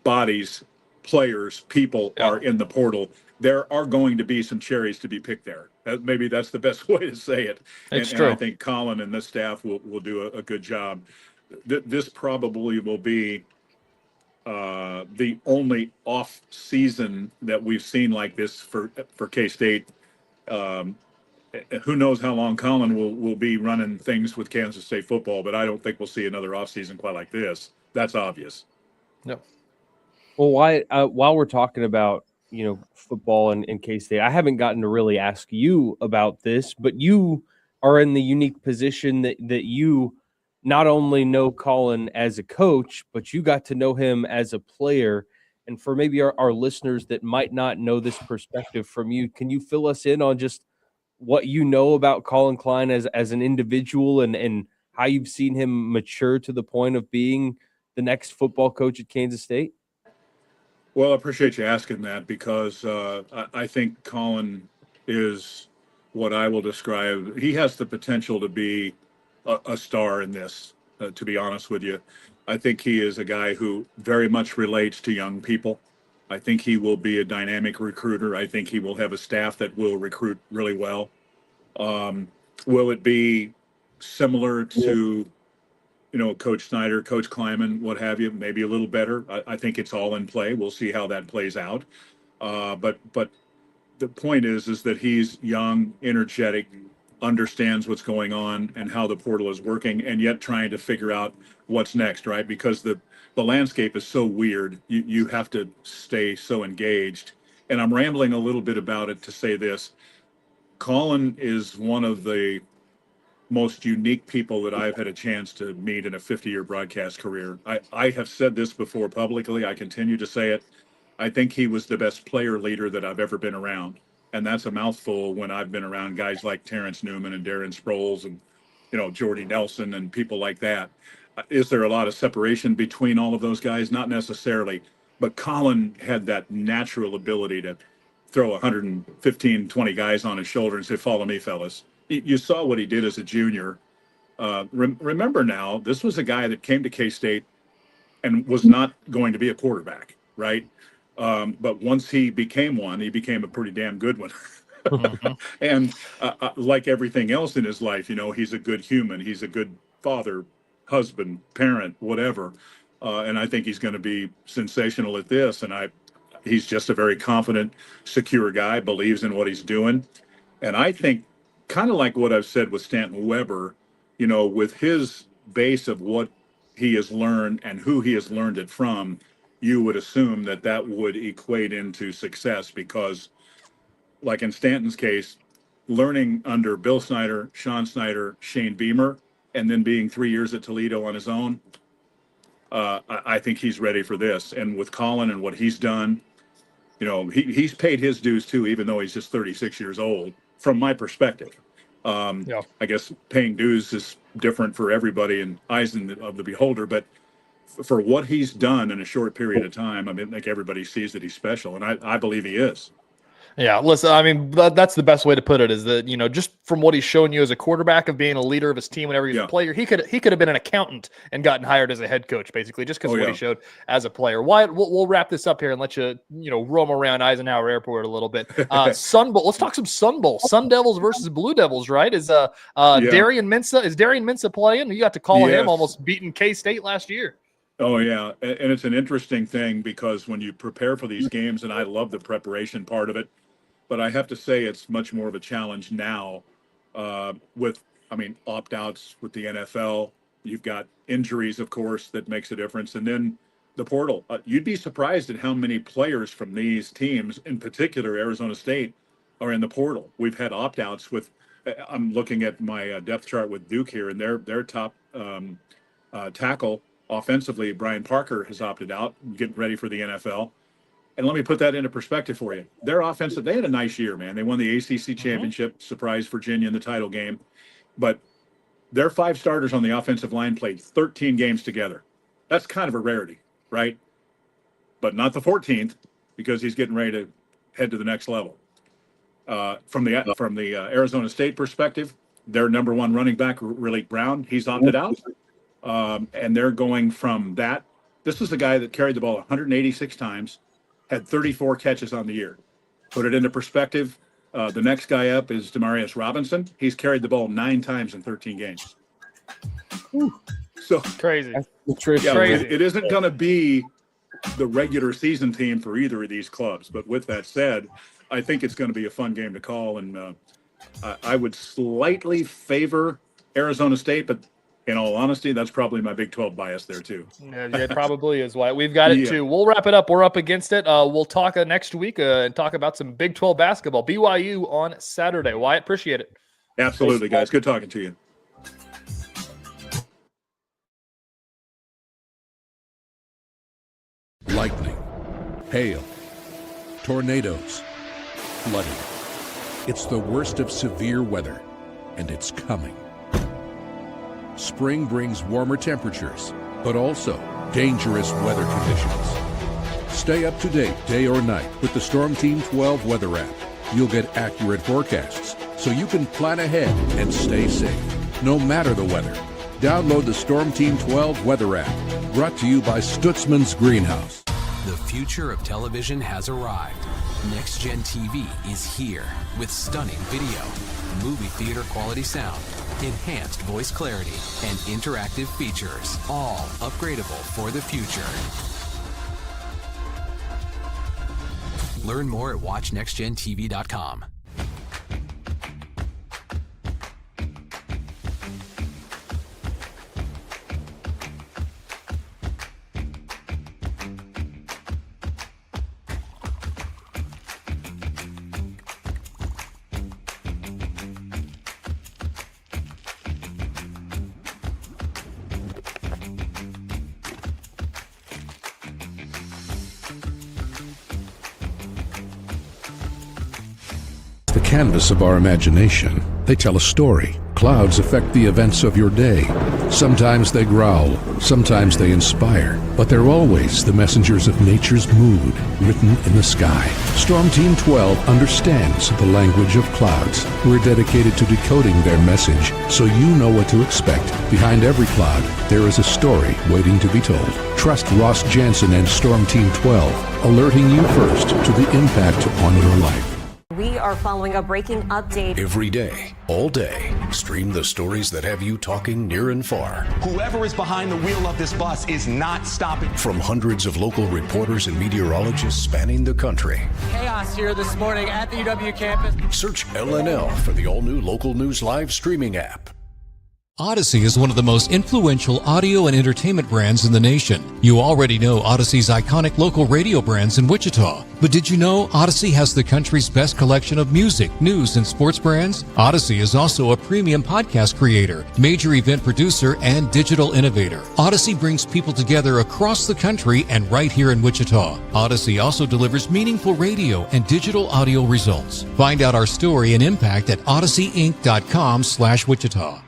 bodies, players, people are in the portal. There are going to be some cherries to be picked there. Maybe that's the best way to say it. It's and true. I think Colin and the staff will do a good job. This probably will be the only off season that we've seen like this for K-State. Who knows how long Colin will be running things with Kansas State football, but I don't think we'll see another off season quite like this. That's obvious. No. Well, while we're talking about football and K-State, I haven't gotten to really ask you about this, but you are in the unique position that you not only know Colin as a coach, but you got to know him as a player. And for maybe our listeners that might not know this perspective from you, can you fill us in on just what you know about Colin Klein as an individual and how you've seen him mature to the point of being the next football coach at Kansas State? Well, I appreciate you asking that because I think Colin is what I will describe. He has the potential to be a star in this, to be honest with you. I think he is a guy who very much relates to young people. I think he will be a dynamic recruiter. I think he will have a staff that will recruit really well. Will it be similar to, Coach Schneider, Coach Kleiman, what have you? Maybe a little better. I think it's all in play. We'll see how that plays out. But the point is that he's young, energetic, understands what's going on and how the portal is working, and yet trying to figure out what's next, right? Because the landscape is so weird. You have to stay so engaged. And I'm rambling a little bit about it to say this. Colin is one of the most unique people that I've had a chance to meet in a 50-year broadcast career. I have said this before publicly. I continue to say it. I think he was the best player leader that I've ever been around. And that's a mouthful when I've been around guys like Terrence Newman and Darren Sproles and, Jordy Nelson and people like that. Is there a lot of separation between all of those guys? Not necessarily. But Colin had that natural ability to throw 115, 20 guys on his shoulder and say, follow me, fellas. You saw what he did as a junior. Remember now, this was a guy that came to K-State and was not going to be a quarterback, right? But once he became one, he became a pretty damn good one. And like everything else in his life, he's a good human. He's a good father, husband, parent, whatever. And I think he's going to be sensational at this. And he's just a very confident, secure guy, believes in what he's doing. And I think kind of like what I've said with Stanton Weber, with his base of what he has learned and who he has learned it from, you would assume that would equate into success because, like in Stanton's case, learning under Bill Snyder, Sean Snyder, Shane Beamer, and then being 3 years at Toledo on his own, I think he's ready for this. And with Colin and what he's done, he's paid his dues too, even though he's just 36 years old, from my perspective. I guess paying dues is different for everybody in eyes of the beholder, but for what he's done in a short period of time, I think everybody sees that he's special, and I believe he is. Yeah, listen, that's the best way to put it is that, just from what he's shown you as a quarterback of being a leader of his team whenever he's a player, he could have been an accountant and gotten hired as a head coach, basically, just because of what he showed as a player. Wyatt, we'll wrap this up here and let you, roam around Eisenhower Airport a little bit. Sun Bowl, let's talk some Sun Bowl. Sun Devils versus Blue Devils, right? Is Darian Mensah playing? You got to call him, almost beating K-State last year. Oh, yeah, and it's an interesting thing because when you prepare for these games, and I love the preparation part of it, but I have to say it's much more of a challenge now with opt-outs with the NFL. You've got injuries, of course, that makes a difference. And then the portal. You'd be surprised at how many players from these teams, in particular Arizona State, are in the portal. We've had opt-outs with – I'm looking at my depth chart with Duke here, and their top tackle offensively, Brian Parker, has opted out, getting ready for the NFL. And let me put that into perspective for you. Their offensive, they had a nice year, man. They won the ACC championship, surprised Virginia in the title game. But their 5 starters on the offensive line played 13 games together. That's kind of a rarity, right? But not the 14th, because he's getting ready to head to the next level. From the Arizona State perspective, their number 1 running back, Reid Brown, he's opted out. And they're going from that. This is a guy that carried the ball 186 times, had 34 catches on the year. Put it into perspective, the next guy up is Demarius Robinson. He's carried the ball 9 times in 13 games. So crazy. Crazy. It isn't going to be the regular season team for either of these clubs. But with that said, I think it's going to be a fun game to call. And I would slightly favor Arizona State, but in all honesty, that's probably my Big 12 bias there, too. Yeah, it probably is, Wyatt. We've got it, too. We'll wrap it up. We're up against it. We'll talk next week and talk about some Big 12 basketball. BYU on Saturday. Wyatt, appreciate it. Absolutely, guys. Good talking to you. Lightning, hail, tornadoes, flooding. It's the worst of severe weather, and it's coming. Spring brings warmer temperatures, but also dangerous weather conditions. Stay up to date day or night with the Storm Team 12 weather app. You'll get accurate forecasts so you can plan ahead and stay safe, no matter the weather. Download the Storm Team 12 weather app, brought to you by Stutzman's Greenhouse. The future of television has arrived. Next Gen TV is here with stunning video, movie theater quality sound, enhanced voice clarity, and interactive features, all upgradable for the future. Learn more at watchnextgentv.com. The canvas of our imagination. They tell a story. Clouds affect the events of your day. Sometimes they growl, sometimes they inspire, but they're always the messengers of nature's mood, written in the sky. Storm Team 12 understands the language of clouds. We're dedicated to decoding their message so you know what to expect. Behind every cloud, there is a story waiting to be told. Trust Ross Jansen and Storm Team 12, alerting you first to the impact on your life. We are following a breaking update. Every day, all day, stream the stories that have you talking near and far. Whoever is behind the wheel of this bus is not stopping. From hundreds of local reporters and meteorologists spanning the country. Chaos here this morning at the UW campus. Search LNL for the all-new Local News Live streaming app. Odyssey is one of the most influential audio and entertainment brands in the nation. You already know Odyssey's iconic local radio brands in Wichita. But did you know Odyssey has the country's best collection of music, news, and sports brands? Odyssey is also a premium podcast creator, major event producer, and digital innovator. Odyssey brings people together across the country and right here in Wichita. Odyssey also delivers meaningful radio and digital audio results. Find out our story and impact at odysseyinc.com/Wichita.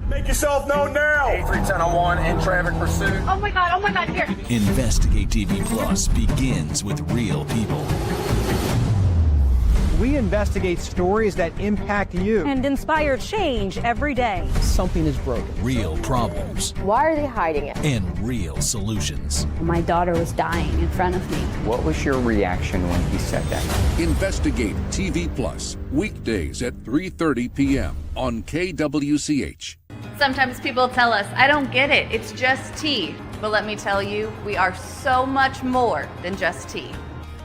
Make yourself known now. 83-1001 in traffic pursuit. Oh my God, here. Investigate TV Plus begins with real people. We investigate stories that impact you. And inspire change every day. Something is broken. Real problems. Why are they hiding it? And real solutions. My daughter was dying in front of me. What was your reaction when he said that? Investigate TV Plus, weekdays at 3:30 p.m. on KWCH. Sometimes people tell us, I don't get it, it's just tea. But let me tell you, we are so much more than just tea.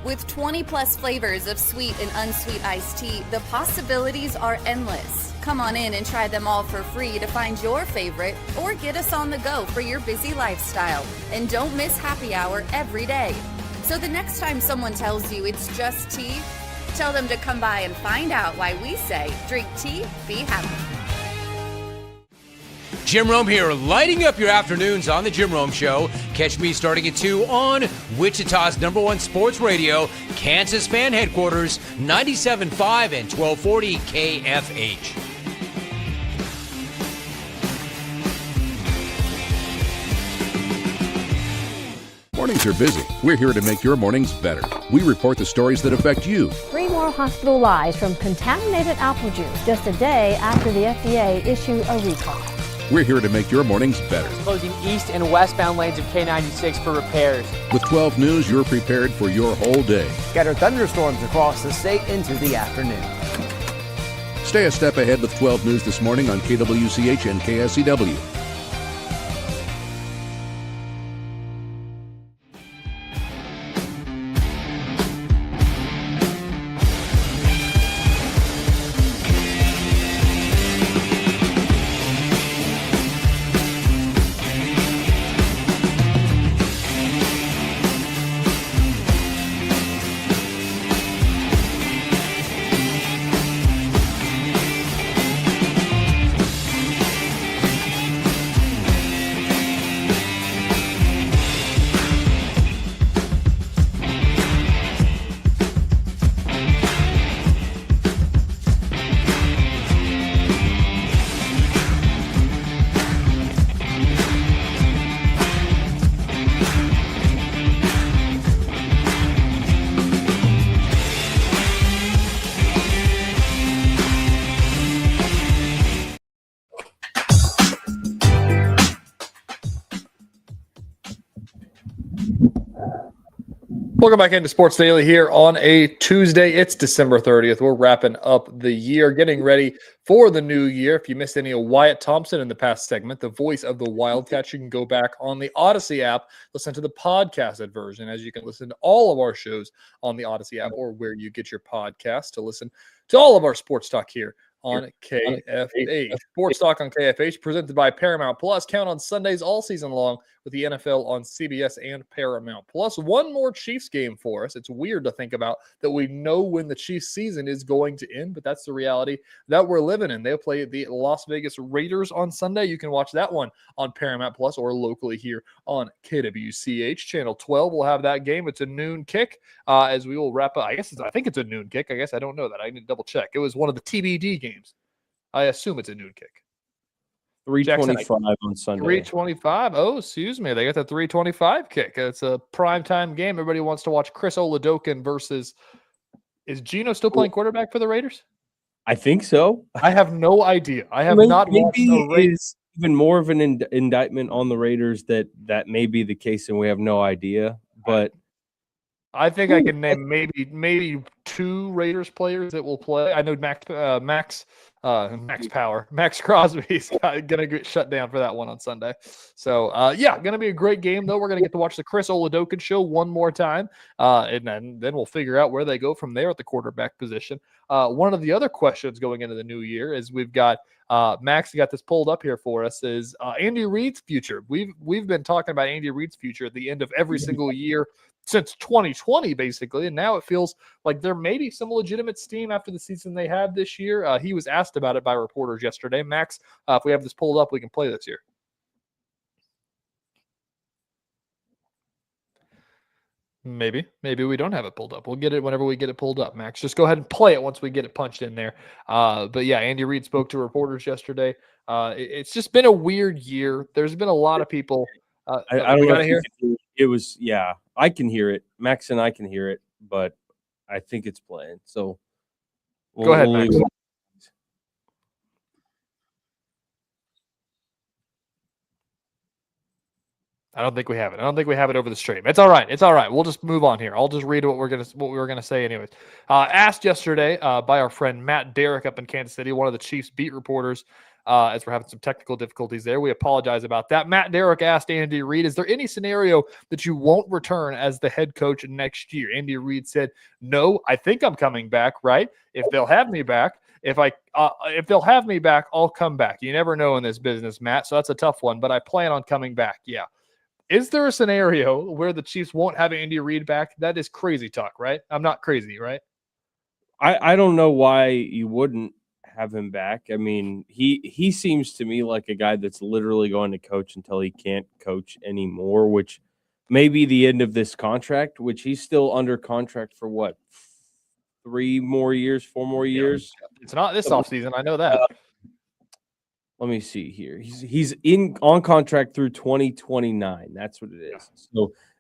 With 20 plus flavors of sweet and unsweet iced tea, the possibilities are endless. Come on in and try them all for free to find your favorite or get us on the go for your busy lifestyle. And don't miss happy hour every day. So the next time someone tells you it's just tea, tell them to come by and find out why we say, drink tea, be happy. Jim Rome here, lighting up your afternoons on The Jim Rome Show. Catch me starting at 2 on Wichita's #1 sports radio, Kansas Fan Headquarters, 97.5 and 1240 KFH. Mornings are busy. We're here to make your mornings better. We report the stories that affect you. 3 more hospitalized from contaminated apple juice just a day after the FDA issued a recall. We're here to make your mornings better. Closing east and westbound lanes of K96 for repairs. With 12 News, you're prepared for your whole day. Scattered thunderstorms across the state into the afternoon. Stay a step ahead with 12 News this morning on KWCH and KSCW. Welcome back into Sports Daily here on a Tuesday. It's December 30th. We're wrapping up the year, getting ready for the new year. If you missed any of Wyatt Thompson in the past segment, the voice of the Wildcats, you can go back on the Odyssey app, listen to the podcasted version, as you can listen to all of our shows on the Odyssey app or where you get your podcast to listen to all of our sports talk here on KFH. Sports Talk on KFH presented by Paramount Plus. Count on Sundays all season long with the NFL on CBS and Paramount Plus. One more Chiefs game for us. It's weird to think about that we know when the Chiefs season is going to end, but that's the reality that we're living in. They'll play the Las Vegas Raiders on Sunday. You can watch that one on Paramount Plus or locally here on KWCH. Channel 12 will have that game. It's a noon kick as we will wrap up. I think it's a noon kick. I guess I don't know that. I need to double check. It was one of the TBD games. I assume it's a noon kick. 3:25 on Sunday. 3:25. Oh, excuse me. They got the 3:25 kick. It's a primetime game. Everybody wants to watch Chris Oladokun versus. Is Geno still playing quarterback for the Raiders? I think so. I have no idea. I have not watched the Raiders. Even more of an indictment on the Raiders that may be the case, and we have no idea. But I think I can name maybe two Raiders players that will play. I know Max Crosby's going to get shut down for that one on Sunday. So, going to be a great game, though. We're going to get to watch the Chris Oladokun show one more time, and then we'll figure out where they go from there at the quarterback position. One of the other questions going into the new year is we've got Max got this pulled up here for us is Andy Reid's future. We've been talking about Andy Reid's future at the end of every single year since 2020, basically, and now it feels like there may be some legitimate steam after the season they had this year. He was asked about it by reporters yesterday. Max, if we have this pulled up, we can play this here. Maybe we don't have it pulled up. We'll get it whenever we get it pulled up, Max. Just go ahead and play it once we get it punched in there. But yeah, Andy Reid spoke to reporters yesterday. It's just been a weird year. There's been a lot of people. I don't know. It was, yeah, I can hear it. Max and I can hear it, but I think it's playing. So go ahead, Max. I don't think we have it. I don't think we have it over the stream. It's all right. It's all right. We'll just move on here. I'll just read what we were gonna say anyways. Asked yesterday by our friend Matt Derrick up in Kansas City, one of the Chiefs beat reporters. As we're having some technical difficulties there. We apologize about that. Matt Derrick asked Andy Reid, is there any scenario that you won't return as the head coach next year? Andy Reid said, no, I think I'm coming back, right? If they'll have me back, if they'll have me back, I'll come back. You never know in this business, Matt, so that's a tough one, but I plan on coming back, yeah. Is there a scenario where the Chiefs won't have Andy Reid back? That is crazy talk, right? I'm not crazy, right? I don't know why you wouldn't have him back. I mean, he seems to me like a guy that's literally going to coach until he can't coach anymore, which may be the end of this contract, which he's still under contract for what, 4 more years? It's not this offseason. I know that. Let me see here. He's on contract through 2029. That's what it is.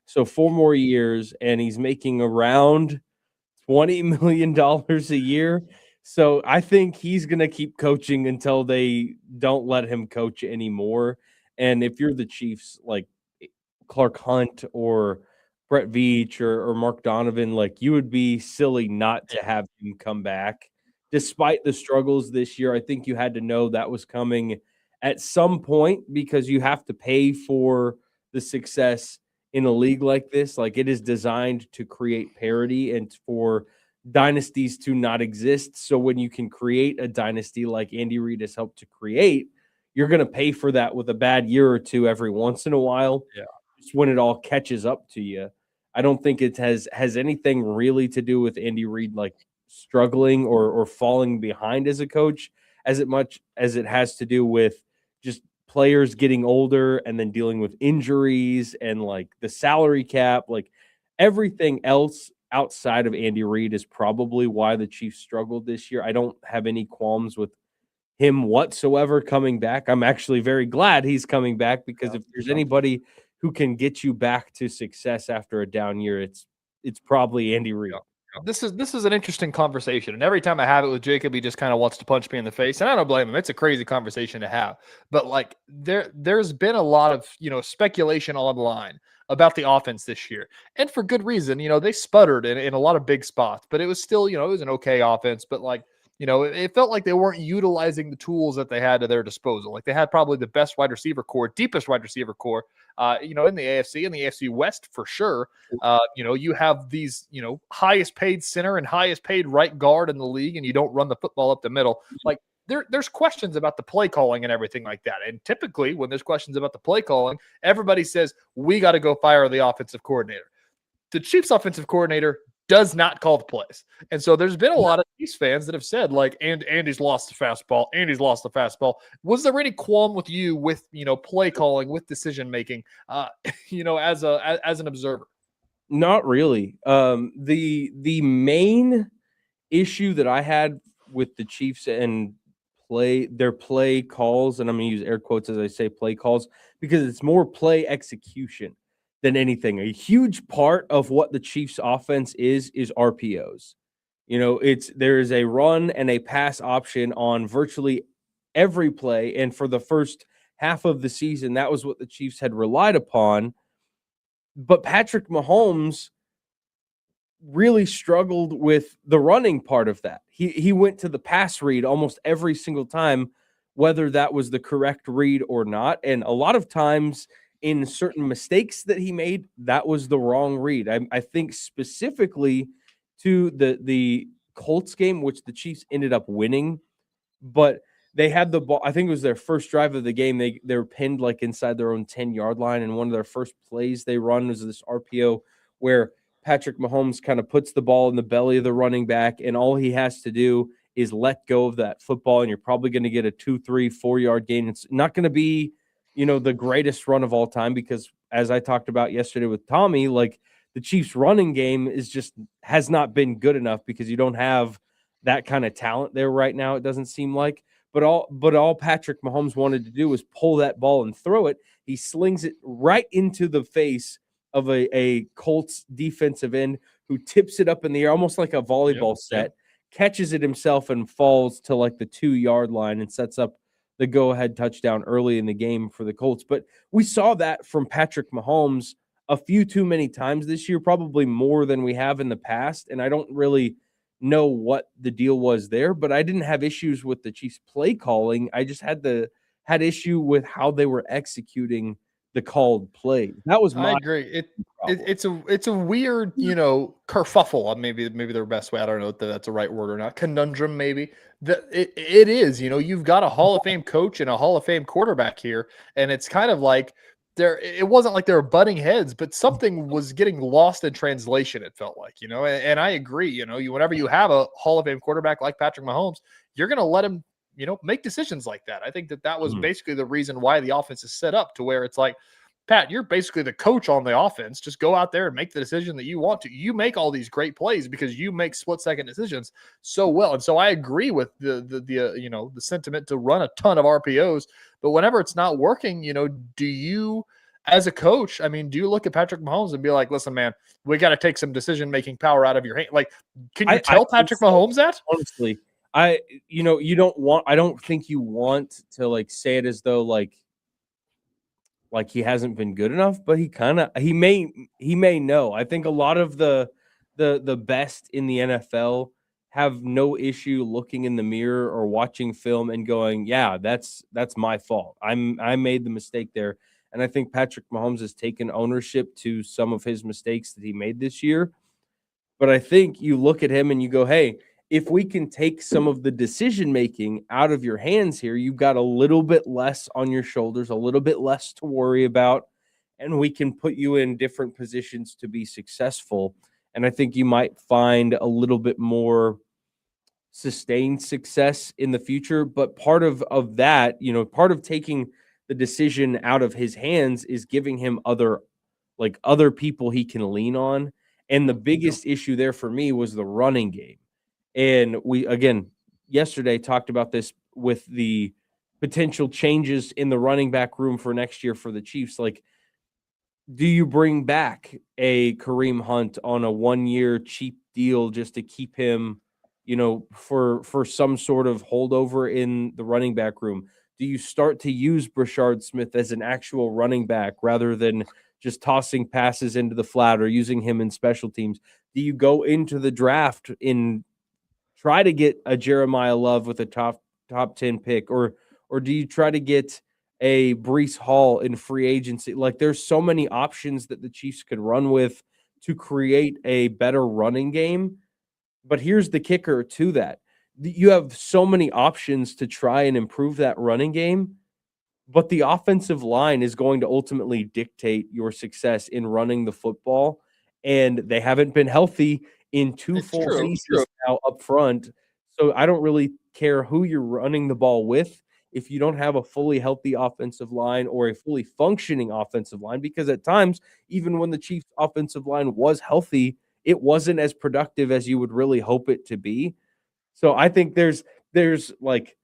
So 4 more years, and he's making around $20 million a year. So I think he's going to keep coaching until they don't let him coach anymore. And if you're the Chiefs, like Clark Hunt or Brett Veach or Mark Donovan, like you would be silly not to have him come back. Despite the struggles this year, I think you had to know that was coming at some point because you have to pay for the success in a league like this. Like it is designed to create parity and for dynasties to not exist. So when you can create a dynasty like Andy Reid has helped to create, you're going to pay for that with a bad year or two every once in a while. Yeah. Just when it all catches up to you. I don't think it has anything really to do with Andy Reid like struggling or falling behind as a coach as much as it has to do with just players getting older and then dealing with injuries and like the salary cap, like everything else outside of Andy Reid is probably why the Chiefs struggled this year. I don't have any qualms with him whatsoever coming back. I'm actually very glad he's coming back because if there's anybody who can get you back to success after a down year, it's probably Andy Reid. This is an interesting conversation, and every time I have it with Jacob, he just kind of wants to punch me in the face, and I don't blame him. It's a crazy conversation to have, but like there's been a lot of speculation online about the offense this year. And for good reason. They sputtered in a lot of big spots, but it was still, it was an okay offense. But like, it felt like they weren't utilizing the tools that they had to their disposal. Like they had probably the best wide receiver core, deepest wide receiver core, in the AFC and the AFC West for sure. You have these, highest paid center and highest paid right guard in the league, and you don't run the football up the middle. Like there's questions about the play calling and everything like that. And typically when there's questions about the play calling, everybody says, we got to go fire the offensive coordinator. The Chiefs offensive coordinator does not call the plays. And so there's been a lot of Chiefs fans that have said, like, Andy's lost the fastball. Andy's lost the fastball. Was there any qualm with you with, play calling, with decision making, as an observer? Not really. The main issue that I had with the Chiefs and their play calls, and I'm going to use air quotes as I say play calls, because it's more play execution than anything. A huge part of what the Chiefs offense is RPOs. There is a run and a pass option on virtually every play. And for the first half of the season, that was what the Chiefs had relied upon. But Patrick Mahomes really struggled with the running part of that. He went to the pass read almost every single time, whether that was the correct read or not. And a lot of times in certain mistakes that he made, that was the wrong read. I think specifically to the Colts game, which the Chiefs ended up winning, but they had the ball. I think it was their first drive of the game. They were pinned like inside their own 10-yard line, and one of their first plays they run was this RPO where Patrick Mahomes kind of puts the ball in the belly of the running back, and all he has to do is let go of that football, and you're probably going to get a 2, 3, 4-yard gain. It's not going to be the greatest run of all time because, as I talked about yesterday with Tommy, like the Chiefs running game has not been good enough because you don't have that kind of talent there right now. It doesn't seem like, but all Patrick Mahomes wanted to do was pull that ball and throw it. He slings it right into the face of a Colts defensive end who tips it up in the air, almost like a volleyball set, catches it himself and falls to like the 2-yard line and sets up the go-ahead touchdown early in the game for the Colts. But we saw that from Patrick Mahomes a few too many times this year, probably more than we have in the past. And I don't really know what the deal was there, but I didn't have issues with the Chiefs play calling. I just had issue with how they were executing the called play. That was I agree. It's a weird, kerfuffle. Maybe their best way. I don't know if that's a right word or not. Conundrum, maybe. It is. You've got a Hall of Fame coach and a Hall of Fame quarterback here, and it's kind of like it wasn't like they were butting heads, but something was getting lost in translation. It felt like, and I agree. Whenever you have a Hall of Fame quarterback like Patrick Mahomes, you're going to let him, make decisions like that. I think that was basically the reason why the offense is set up to where it's like, Pat, you're basically the coach on the offense. Just go out there and make the decision that you want to. You make all these great plays because you make split-second decisions so well. And so I agree with the sentiment to run a ton of RPOs. But whenever it's not working, do you, as a coach, do you look at Patrick Mahomes and be like, listen, man, we got to take some decision-making power out of your hand? Like, can you tell Patrick Mahomes that? Honestly, I don't think you want to like say it as though like he hasn't been good enough, but he may know. I think a lot of the best in the NFL have no issue looking in the mirror or watching film and going, yeah, that's my fault. I made the mistake there. And I think Patrick Mahomes has taken ownership to some of his mistakes that he made this year. But I think you look at him and you go, hey, if we can take some of the decision-making out of your hands here, you've got a little bit less on your shoulders, a little bit less to worry about, and we can put you in different positions to be successful. And I think you might find a little bit more sustained success in the future. But part of that, part of taking the decision out of his hands is giving him other people he can lean on. And the biggest issue there for me was the running game. And we, again, yesterday talked about this with the potential changes in the running back room for next year for the Chiefs. Like, do you bring back a Kareem Hunt on a 1-year cheap deal just to keep him, for some sort of holdover in the running back room? Do you start to use Brashard Smith as an actual running back rather than just tossing passes into the flat or using him in special teams? Do you go into the draft and try to get a Jeremiah Love with a top 10 pick, or do you try to get a Breece Hall in free agency? Like, there's so many options that the Chiefs could run with to create a better running game. But here's the kicker to that. You have so many options to try and improve that running game, but the offensive line is going to ultimately dictate your success in running the football. And they haven't been healthy in two full seasons now up front. So I don't really care who you're running the ball with if you don't have a fully healthy offensive line or a fully functioning offensive line, because at times, even when the Chiefs offensive line was healthy, it wasn't as productive as you would really hope it to be. So I think there's like,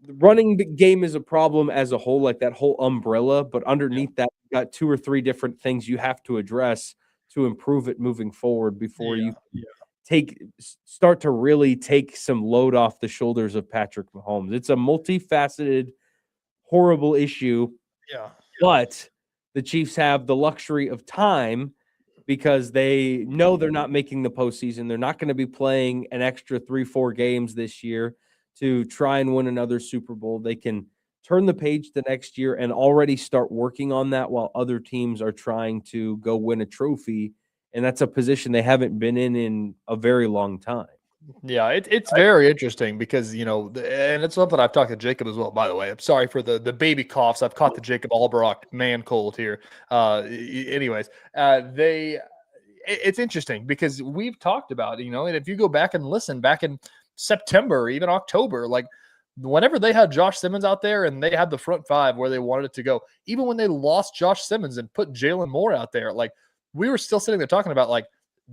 running the game is a problem as a whole, like that whole umbrella, but underneath that, you've got 2 or 3 different things you have to address to improve it moving forward before you start to really take some load off the shoulders of Patrick Mahomes. It's a multifaceted, horrible issue. But the Chiefs have the luxury of time because they know they're not making the postseason. They're not going to be playing an extra 3-4 games this year to try and win another Super Bowl. They can turn the page the next year and already start working on that while other teams are trying to go win a trophy. And that's a position they haven't been in a very long time. Yeah, it's very interesting because, you know, and it's something I've talked to Jacob as well, by the way. I'm sorry for the baby coughs. I've caught the Jacob Albrock man cold here. It's interesting because we've talked about, you know, and if you go back and listen back in September, even October, like whenever they had Josh Simmons out there and they had the front five where they wanted it to go, even when they lost Josh Simmons and put Jalen Moore out there, like we were still sitting there talking about like,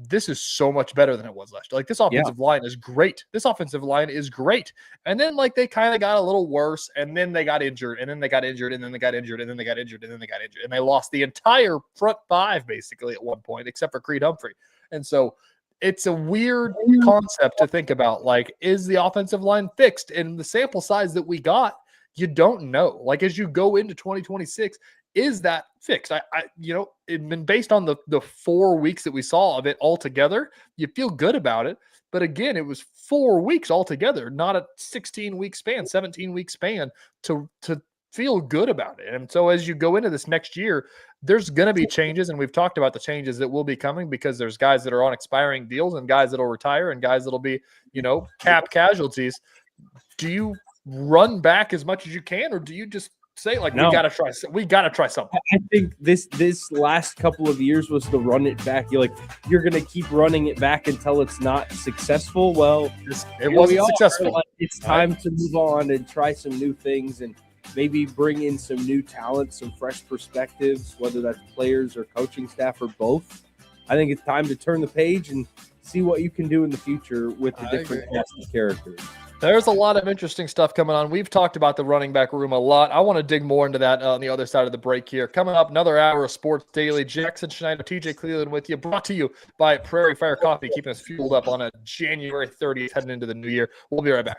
this is so much better than it was last year. Like this offensive line is great. This offensive line is great. And then like they kind of got a little worse and then they got injured and then they got injured and then they got injured and then they got injured and then they got injured and they lost the entire front five basically at one point, except for Creed Humphrey. And so it's a weird concept to think about. Like, is the offensive line fixed? And the sample size that we got, you don't know. Like as you go into 2026, is that fixed? It's been based on the 4 weeks that we saw of it all together. You feel good about it. But again, it was 4 weeks altogether, not a 16-week span, 17-week span to feel good about it. And so as you go into this next year, there's going to be changes. And we've talked about the changes that will be coming because there's guys that are on expiring deals and guys that will retire and guys that will be, you know, cap casualties. Do you run back as much as you can, or do you just say like, we got to try something? I think this last couple of years was to run it back. You're going to keep running it back until it's not successful. Well, it wasn't successful. Like, it's time to move on and try some new things and maybe bring in some new talent, some fresh perspectives, whether that's players or coaching staff or both. I think it's time to turn the page and see what you can do in the future with the different cast of characters. There's a lot of interesting stuff coming on. We've talked about the running back room a lot. I want to dig more into that on the other side of the break here. Coming up, another hour of Sports Daily. Jackson Schneider, Tejay, Cleland with you. Brought to you by Prairie Fire Coffee, keeping us fueled up on a January 30th heading into the new year. We'll be right back.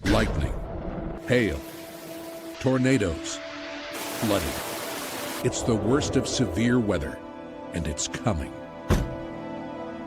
Lightning, hail, tornadoes, flooding. It's the worst of severe weather, and it's coming.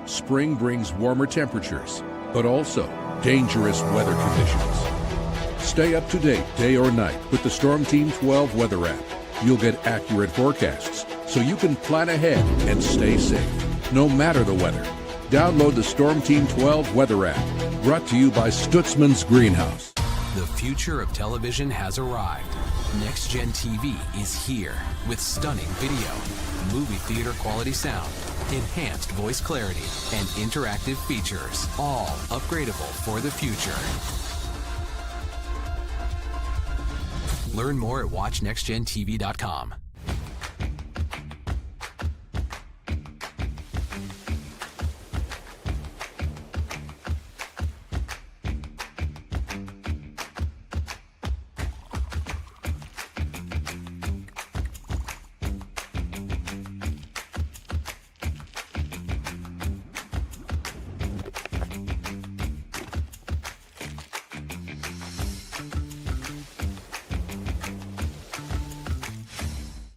Spring brings warmer temperatures, but also dangerous weather conditions. Stay up to date day or night with the Storm Team 12 weather app. You'll get accurate forecasts, so you can plan ahead and stay safe, no matter the weather. Download the Storm Team 12 weather app, brought to you by Stutzman's Greenhouse. The future of television has arrived. Next Gen TV is here with stunning video, movie theater quality sound, enhanced voice clarity, and interactive features, all upgradable for the future. Learn more at watchnextgentv.com.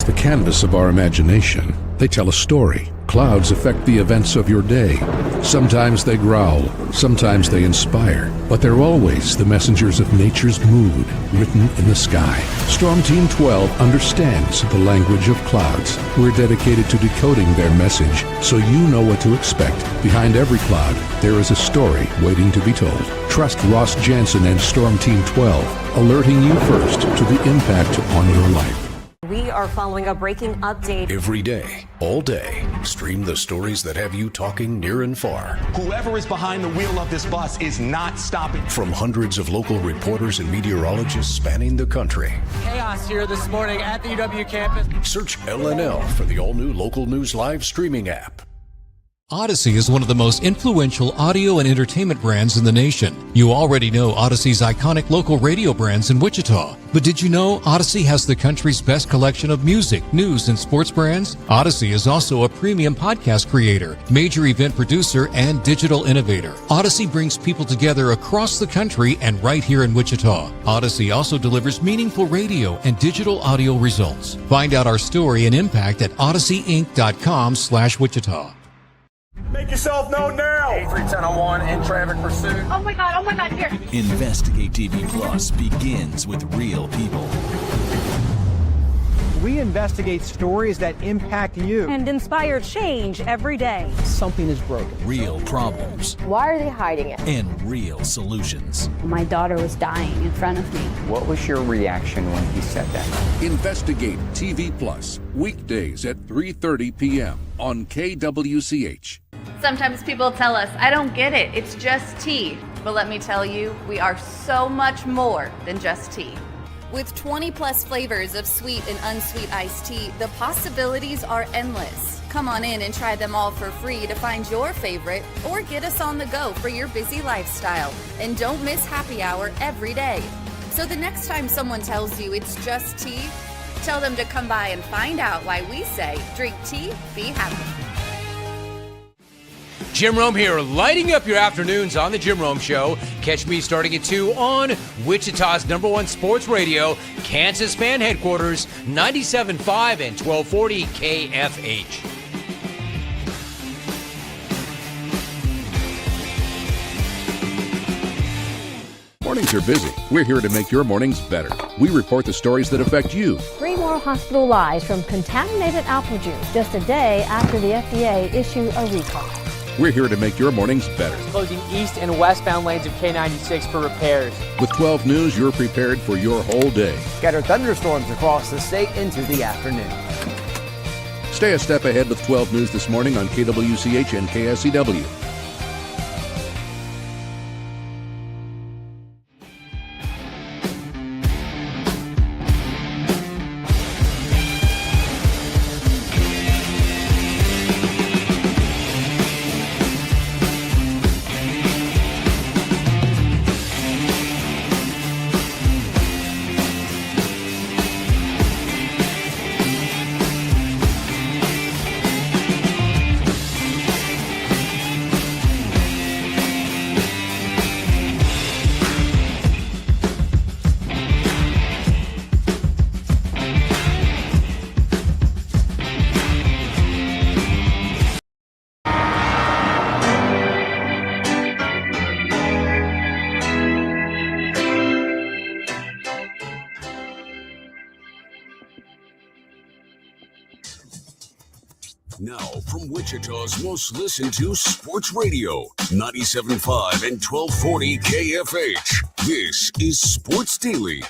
The canvas of our imagination. They tell a story. Clouds affect the events of your day. Sometimes they growl, sometimes they inspire, but they're always the messengers of nature's mood written in the sky. Storm Team 12 understands the language of clouds. We're dedicated to decoding their message so you know what to expect. Behind every cloud, there is a story waiting to be told. Trust Ross Jansen and Storm Team 12, alerting you first to the impact on your life. We are following a breaking update. Every day, all day, stream the stories that have you talking near and far. Whoever is behind the wheel of this bus is not stopping. From hundreds of local reporters and meteorologists spanning the country. Chaos here this morning at the UW campus. Search LNL for the all-new Local News Live streaming app. Odyssey is one of the most influential audio and entertainment brands in the nation. You already know Odyssey's iconic local radio brands in Wichita. But did you know Odyssey has the country's best collection of music, news, and sports brands? Odyssey is also a premium podcast creator, major event producer, and digital innovator. Odyssey brings people together across the country and right here in Wichita. Odyssey also delivers meaningful radio and digital audio results. Find out our story and impact at odysseyinc.com/Wichita. Make yourself known now. 8310 in traffic pursuit. Oh my God, here. Investigate TV Plus begins with real people. We investigate stories that impact you. And inspire change every day. Something is broken. Real problems. Why are they hiding it? And real solutions. My daughter was dying in front of me. What was your reaction when he said that? Investigate TV Plus, weekdays at 3:30 p.m. on KWCH. Sometimes people tell us, I don't get it, it's just tea. But let me tell you, we are so much more than just tea. With 20 plus flavors of sweet and unsweet iced tea, the possibilities are endless. Come on in and try them all for free to find your favorite or get us on the go for your busy lifestyle. And don't miss happy hour every day. So the next time someone tells you it's just tea, tell them to come by and find out why we say, drink tea, be happy. Jim Rome here, lighting up your afternoons on The Jim Rome Show. Catch me starting at 2 on Wichita's #1 sports radio, Kansas fan headquarters, 97.5 and 1240 KFH. Mornings are busy. We're here to make your mornings better. We report the stories that affect you. 3 more hospital lies from contaminated apple juice just a day after the FDA issued a recall. We're here to make your mornings better. Closing east and westbound lanes of K96 for repairs. With 12 News, you're prepared for your whole day. Scattered thunderstorms across the state into the afternoon. Stay a step ahead with 12 News this morning on KWCH and KSCW. Now, from Wichita's most listened to sports radio, 97.5 and 1240 KFH. This is Sports Daily.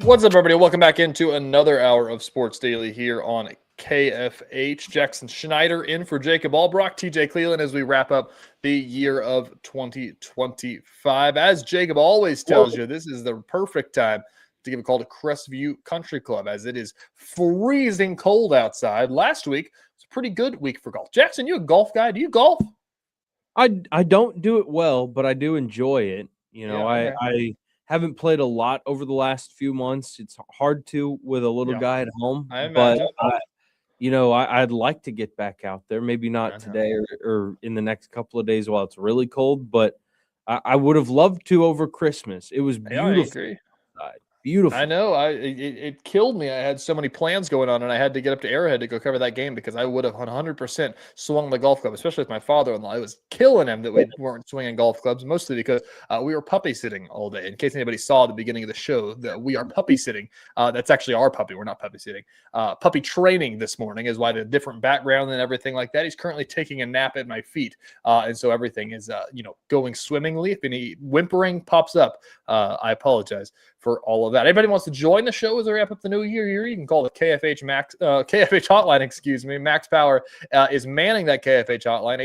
What's up, everybody? Welcome back into another hour of Sports Daily here on KFH. Jackson Schneider in for Jacob Albrock, Tejay Cleland, as we wrap up the year of 2025. As Jacob always tells you, this is the perfect time to give a call to Crestview Country Club, as it is freezing cold outside. Last week was a pretty good week for golf. Jackson, you a golf guy? Do you golf? I don't do it well, but I do enjoy it. You know, Yeah, okay. I haven't played a lot over the last few months. It's hard to with a little guy at home, I but imagine. I'd like to get back out there. Maybe not today or in the next couple of days while it's really cold, but I would have loved to over Christmas. It was Yeah, I beautiful agree. outside. beautiful. I know. It killed me. I had so many plans going on, and I had to get up to Arrowhead to go cover that game because I would have 100% swung the golf club, especially with my father-in-law. It was killing him that we weren't swinging golf clubs, mostly because we were puppy sitting all day. In case anybody saw at the beginning of the show, that we are puppy sitting. That's actually our puppy. We're not puppy sitting. Puppy training this morning is why the different background and everything like that. He's currently taking a nap at my feet, and so everything is going swimmingly. If any whimpering pops up, I apologize for all of that. Anybody wants to join the show as we wrap up the new year here, you can call the KFH hotline, excuse me. Max Power is manning that KFH hotline,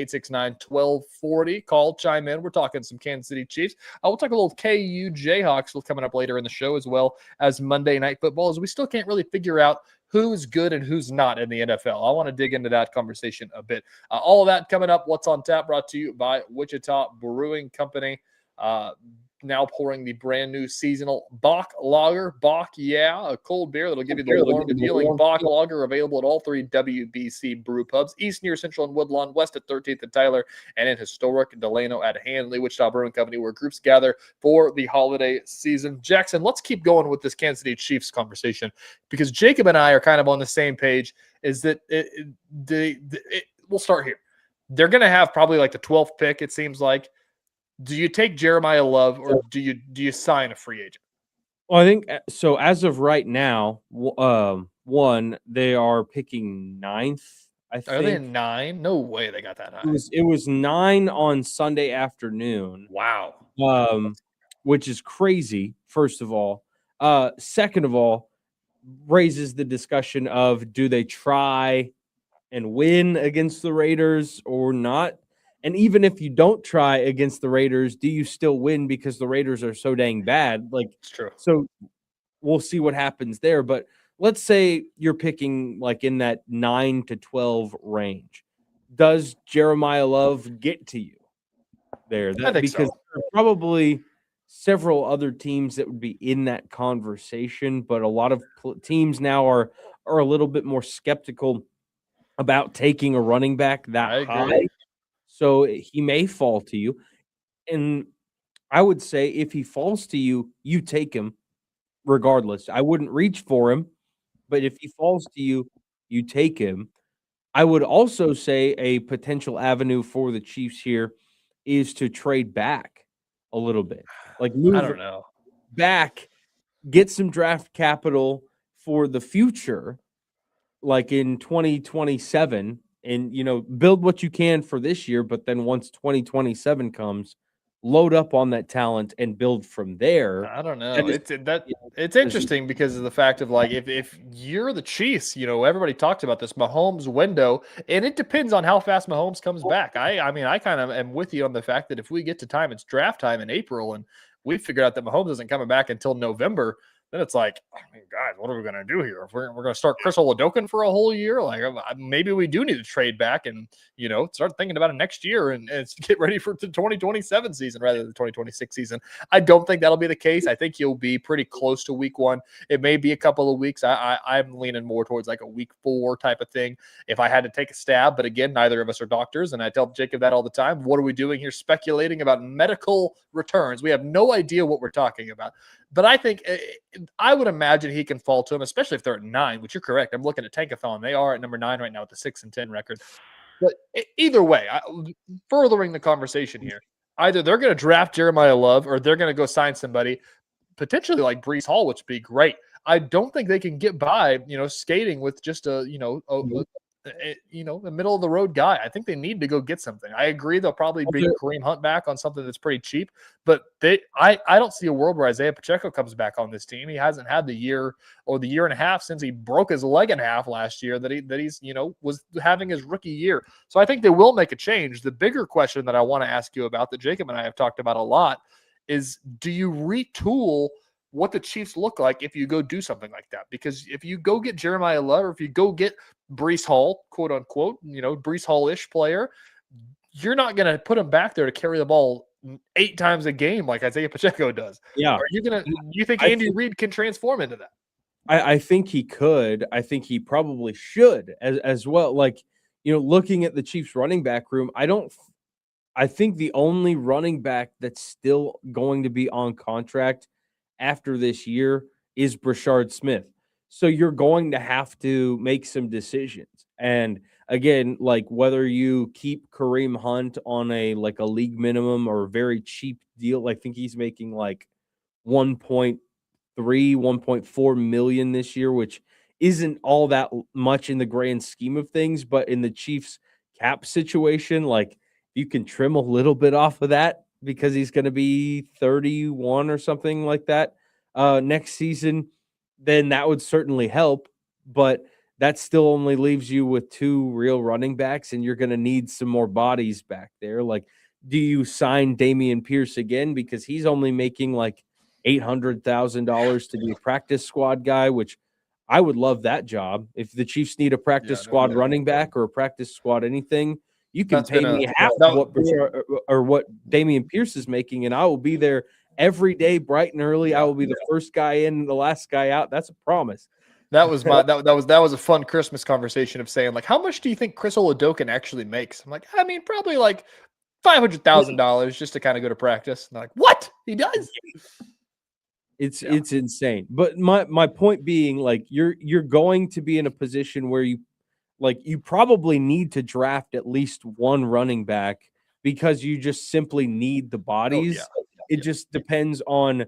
869-1240. Call, chime in. We're talking some Kansas City Chiefs. We'll talk a little KU Jayhawks coming up later in the show, as well as Monday Night Football, as we still can't really figure out who's good and who's not in the NFL. I want to dig into that conversation a bit. All of that coming up. What's on Tap, brought to you by Wichita Brewing Company. Now pouring the brand new seasonal Bach Lager. Bach, a cold beer that'll give you the warm feeling. Bach Lager, available at all three WBC brew pubs, east near Central and Woodlawn, west at 13th and Tyler, and in historic Delano at Hanley. Wichita Brewing Company, where groups gather for the holiday season. Jackson, let's keep going with this Kansas City Chiefs conversation, because Jacob and I are kind of on the same page. Is that we'll start here. They're going to have probably like the 12th pick, it seems like. Do you take Jeremiah Love, or do you sign a free agent? Well, I think so. As of right now, one, they are picking 9th. I think. Are they 9? No way they got that high. It was 9 on Sunday afternoon. Wow. Which is crazy. First of all, second of all, raises the discussion of, do they try and win against the Raiders or not? And even if you don't try against the Raiders, do you still win because the Raiders are so dang bad? Like, it's true. So we'll see what happens there. But let's say you're picking like in that 9 to 12 range. Does Jeremiah Love get to you there? I think because so. there are probably several other teams that would be in that conversation, but a lot of teams now are a little bit more skeptical about taking a running back that high. So he may fall to you. And I would say if he falls to you, you take him regardless. I wouldn't reach for him, but if he falls to you, you take him. I would also say a potential avenue for the Chiefs here is to trade back a little bit. Like move I don't know. back, get some draft capital for the future, like in 2027. And, build what you can for this year, but then once 2027 comes, load up on that talent and build from there. I don't know. It's interesting because of the fact of, like, if you're the Chiefs, everybody talks about this Mahomes window, and it depends on how fast Mahomes comes back. I mean, I kind of am with you on the fact that if we get to time, it's draft time in April, and we figured out that Mahomes isn't coming back until November, then it's like, I mean, guys, what are we going to do here? If we're going to start Chris Oladokun for a whole year, like maybe we do need to trade back and, start thinking about it next year and get ready for the 2027 season rather than the 2026 season. I don't think that'll be the case. I think he'll be pretty close to week 1. It may be a couple of weeks. I'm leaning more towards like a week 4 type of thing if I had to take a stab. But again, neither of us are doctors, and I tell Jacob that all the time. What are we doing here? Speculating about medical returns. We have no idea what we're talking about. But I think I would imagine he can fall to him, especially if they're at 9, which you're correct. I'm looking at Tankathon. They are at number 9 right now with the 6-10 record. But either way, furthering the conversation here, either they're going to draft Jeremiah Love or they're going to go sign somebody potentially like Breece Hall, which would be great. I don't think they can get by, skating with just a middle of the road guy. I think they need to go get something. I agree they'll probably bring Kareem Hunt back on something that's pretty cheap, but I don't see a world where Isaiah Pacheco comes back on this team. He hasn't had the year or the year and a half since he broke his leg in half last year that he's was having his rookie year. So I think they will make a change. The bigger question that I want to ask you about that Jacob and I have talked about a lot is, do you retool what the Chiefs look like if you go do something like that? Because if you go get Jeremiah Love, or if you go get Breece Hall, quote unquote, Breece Hall-ish player, you're not going to put him back there to carry the ball 8 times a game like Isaiah Pacheco does. Yeah. You think Andy Reid can transform into that? I think he could. I think he probably should as well. Like, looking at the Chiefs running back room, I think the only running back that's still going to be on contract after this year is Brashard Smith. So you're going to have to make some decisions. And again, like whether you keep Kareem Hunt on a league minimum or a very cheap deal, I think he's making like 1.3, 1.4 million this year, which isn't all that much in the grand scheme of things, but in the Chiefs cap situation, like you can trim a little bit off of that because he's going to be 31 or something like that next season, then that would certainly help. But that still only leaves you with 2 real running backs, and you're going to need some more bodies back there. Like, do you sign Dameon Pierce again? Because he's only making like $800,000 to be a practice squad guy, which I would love that job. If the Chiefs need a practice squad running back or a practice squad anything, you can pay me half of what Dameon Pierce is making, and I will be there every day, bright and early. I will be the first guy in, the last guy out. That's a promise. That was that was a fun Christmas conversation of saying, like, how much do you think Chris Oladokun actually makes? I'm like, I mean, probably like $500,000 just to kind of go to practice. And I'm like, what? He does? It's insane. But my point being, like, you're going to be in a position where you probably need to draft at least one running back because you just simply need the bodies. It just depends on,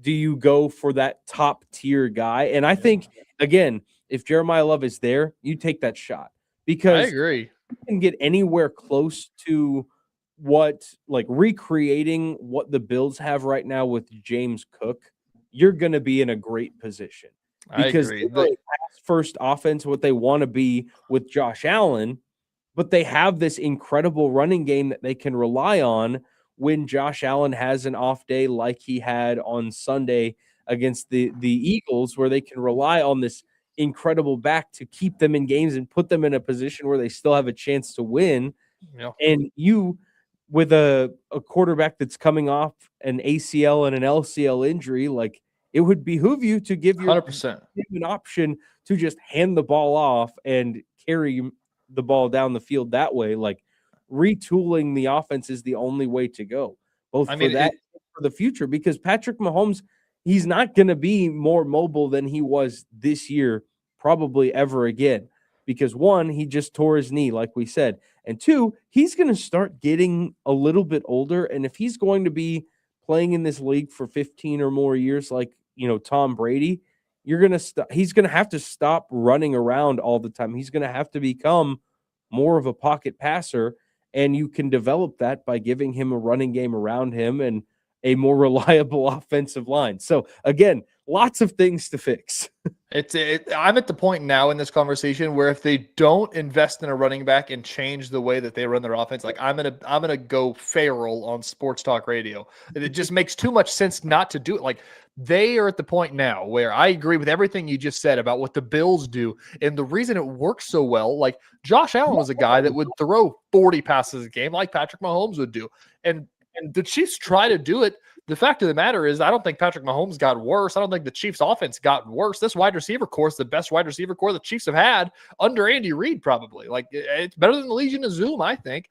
do you go for that top tier guy? And I think, again, if Jeremiah Love is there, you take that shot, because I agree. You can get anywhere close to recreating what the Bills have right now with James Cook. You're going to be in a great position because they're a first offense, what they want to be with Josh Allen, but they have this incredible running game that they can rely on when Josh Allen has an off day like he had on Sunday against the Eagles, where they can rely on this incredible back to keep them in games and put them in a position where they still have a chance to win. Yeah. And you, with a quarterback that's coming off an ACL and an LCL injury, like, it would behoove you to give your 100% an option to just hand the ball off and carry the ball down the field that way. Like, retooling the offense is the only way to go, both for the future, because Patrick Mahomes, he's not going to be more mobile than he was this year, probably ever again, because 1, he just tore his knee, like we said, and 2, he's going to start getting a little bit older. And if he's going to be playing in this league for 15 or more years, like, Tom Brady, he's going to have to stop running around all the time. He's going to have to become more of a pocket passer. And you can develop that by giving him a running game around him and a more reliable offensive line. So, again, lots of things to fix. I'm at the point now in this conversation where if they don't invest in a running back and change the way that they run their offense, like, I'm gonna go feral on sports talk radio. It just makes too much sense not to do it. Like, they are at the point now where I agree with everything you just said about what the Bills do. And the reason it works so well, like, Josh Allen was a guy that would throw 40 passes a game like Patrick Mahomes would do. And the Chiefs try to do it. The fact of the matter is, I don't think Patrick Mahomes got worse. I don't think the Chiefs offense got worse. This wide receiver core is the best wide receiver core the Chiefs have had under Andy Reid, probably. Like, it's better than the Legion of Zoom, I think,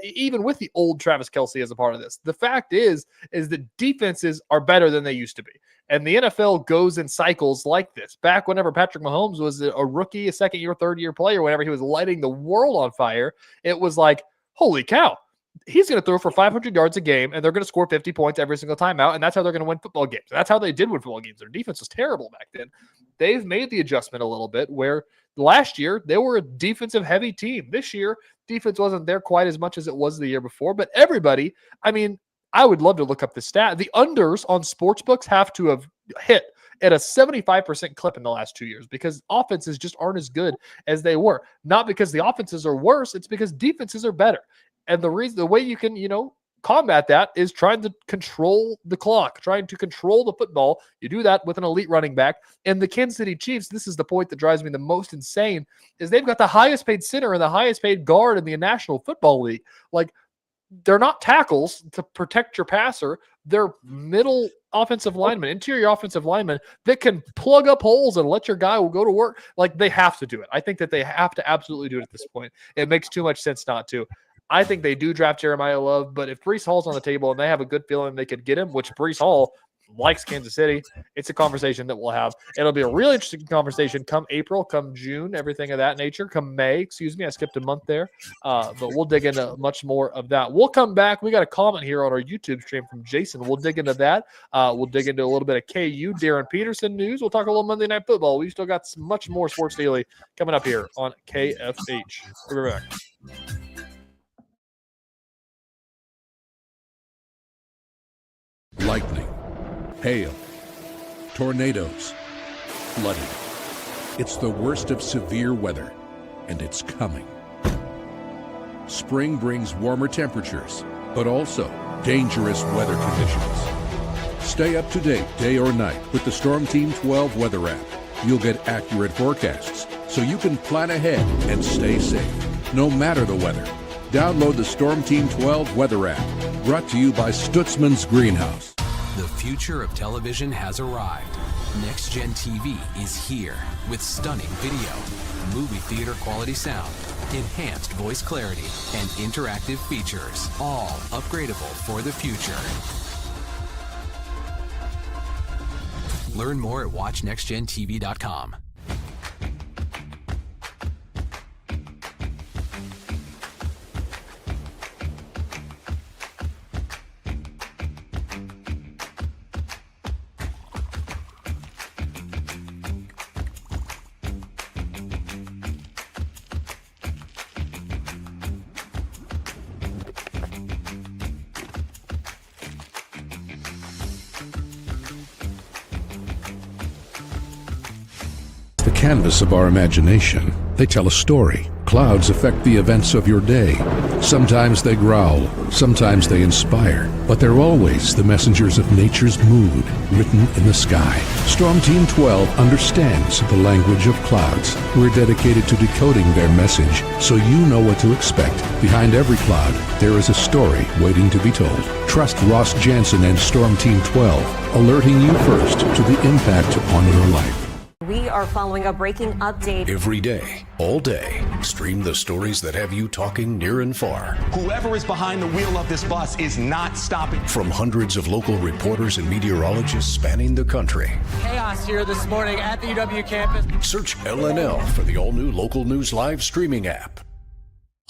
even with the old Travis Kelce as a part of this. The fact is that defenses are better than they used to be. And the NFL goes in cycles like this. Back whenever Patrick Mahomes was a rookie, a second-year, third-year player, whenever he was lighting the world on fire, it was like, holy cow. He's going to throw for 500 yards a game, and they're going to score 50 points every single time out, and that's how they're going to win football games. That's how they did win football games. Their defense was terrible back then. They've made the adjustment a little bit, where last year they were a defensive-heavy team. This year, defense wasn't there quite as much as it was the year before, but everybody, I mean, I would love to look up the stat. The unders on sportsbooks have to have hit at a 75% clip in the last 2 years, because offenses just aren't as good as they were. Not because the offenses are worse, it's because defenses are better. And the way you can, combat that is trying to control the clock, trying to control the football. You do that with an elite running back. And the Kansas City Chiefs, this is the point that drives me the most insane, is they've got the highest paid center and the highest paid guard in the National Football League. Like, they're not tackles to protect your passer. They're middle offensive linemen, interior offensive linemen that can plug up holes and let your guy go to work. Like, they have to do it. I think that they have to absolutely do it at this point. It makes too much sense not to. I think they do draft Jeremiah Love, but if Breece Hall's on the table and they have a good feeling they could get him, which Breece Hall, likes Kansas City. It's a conversation that we'll have. It'll be a really interesting conversation come April, come June, everything of that nature. Come May, excuse me, I skipped a month there. But we'll dig into much more of that. We'll come back. We got a comment here on our YouTube stream from Jason. We'll dig into that. We'll dig into a little bit of KU, Darren Peterson news. We'll talk a little Monday Night Football. We've still got much more Sports Daily coming up here on KFH. We'll be back. Lightning, hail, tornadoes, flooding. It's the worst of severe weather, and it's coming. Spring brings warmer temperatures, but also dangerous weather conditions. Stay up to date day or night with the Storm Team 12 weather app. You'll get accurate forecasts, so you can plan ahead and stay safe, no matter the weather. Download the Storm Team 12 weather app, brought to you by Stutzman's Greenhouse. The future of television has arrived. Next Gen TV is here with stunning video, movie theater quality sound, enhanced voice clarity, and interactive features, all upgradable for the future. Learn more at watchnextgentv.com. Canvas of our imagination. They tell a story. Clouds affect the events of your day. Sometimes they growl, sometimes they inspire, but they're always the messengers of nature's mood written in the sky. Storm Team 12 understands the language of clouds. We're dedicated to decoding their message so you know what to expect. Behind every cloud, there is a story waiting to be told. Trust Ross Jansen and Storm Team 12, alerting you first to the impact on your life. We are following a breaking update. Every day, all day, stream the stories that have you talking near and far. Whoever is behind the wheel of this bus is not stopping. From hundreds of local reporters and meteorologists spanning the country. Chaos here this morning at the UW campus. Search LNL for the all-new Local News Live streaming app.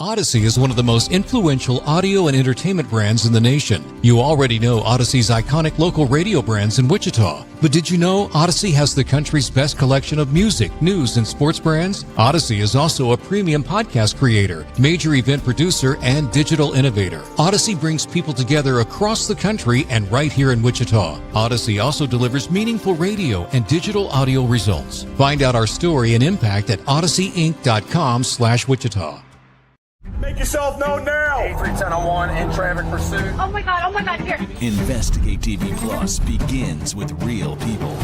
Odyssey is one of the most influential audio and entertainment brands in the nation. You already know Odyssey's iconic local radio brands in Wichita. But did you know Odyssey has the country's best collection of music, news, and sports brands? Odyssey is also a premium podcast creator, major event producer, and digital innovator. Odyssey brings people together across the country and right here in Wichita. Odyssey also delivers meaningful radio and digital audio results. Find out our story and impact at odysseyinc.com/Wichita. Make yourself known now. 310-1 in traffic pursuit. Oh my God, here. Investigate TV Plus begins with real people.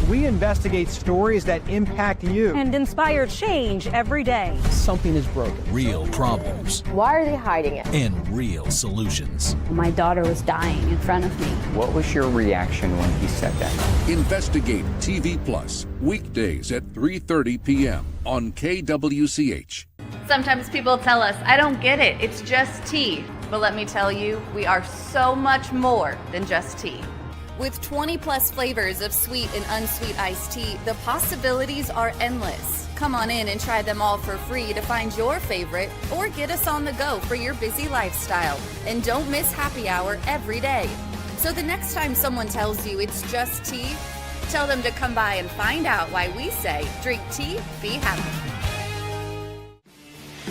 We investigate stories that impact you. And inspire change every day. Something is broken. Real problems. Why are they hiding it? And real solutions. My daughter was dying in front of me. What was your reaction when he said that? Investigate TV Plus, weekdays at 3:30 p.m. on KWCH. Sometimes people tell us, I don't get it, it's just tea. But let me tell you, we are so much more than just tea. With 20 plus flavors of sweet and unsweet iced tea, the possibilities are endless. Come on in and try them all for free to find your favorite or get us on the go for your busy lifestyle. And don't miss happy hour every day. So the next time someone tells you it's just tea, tell them to come by and find out why we say, drink tea, be happy.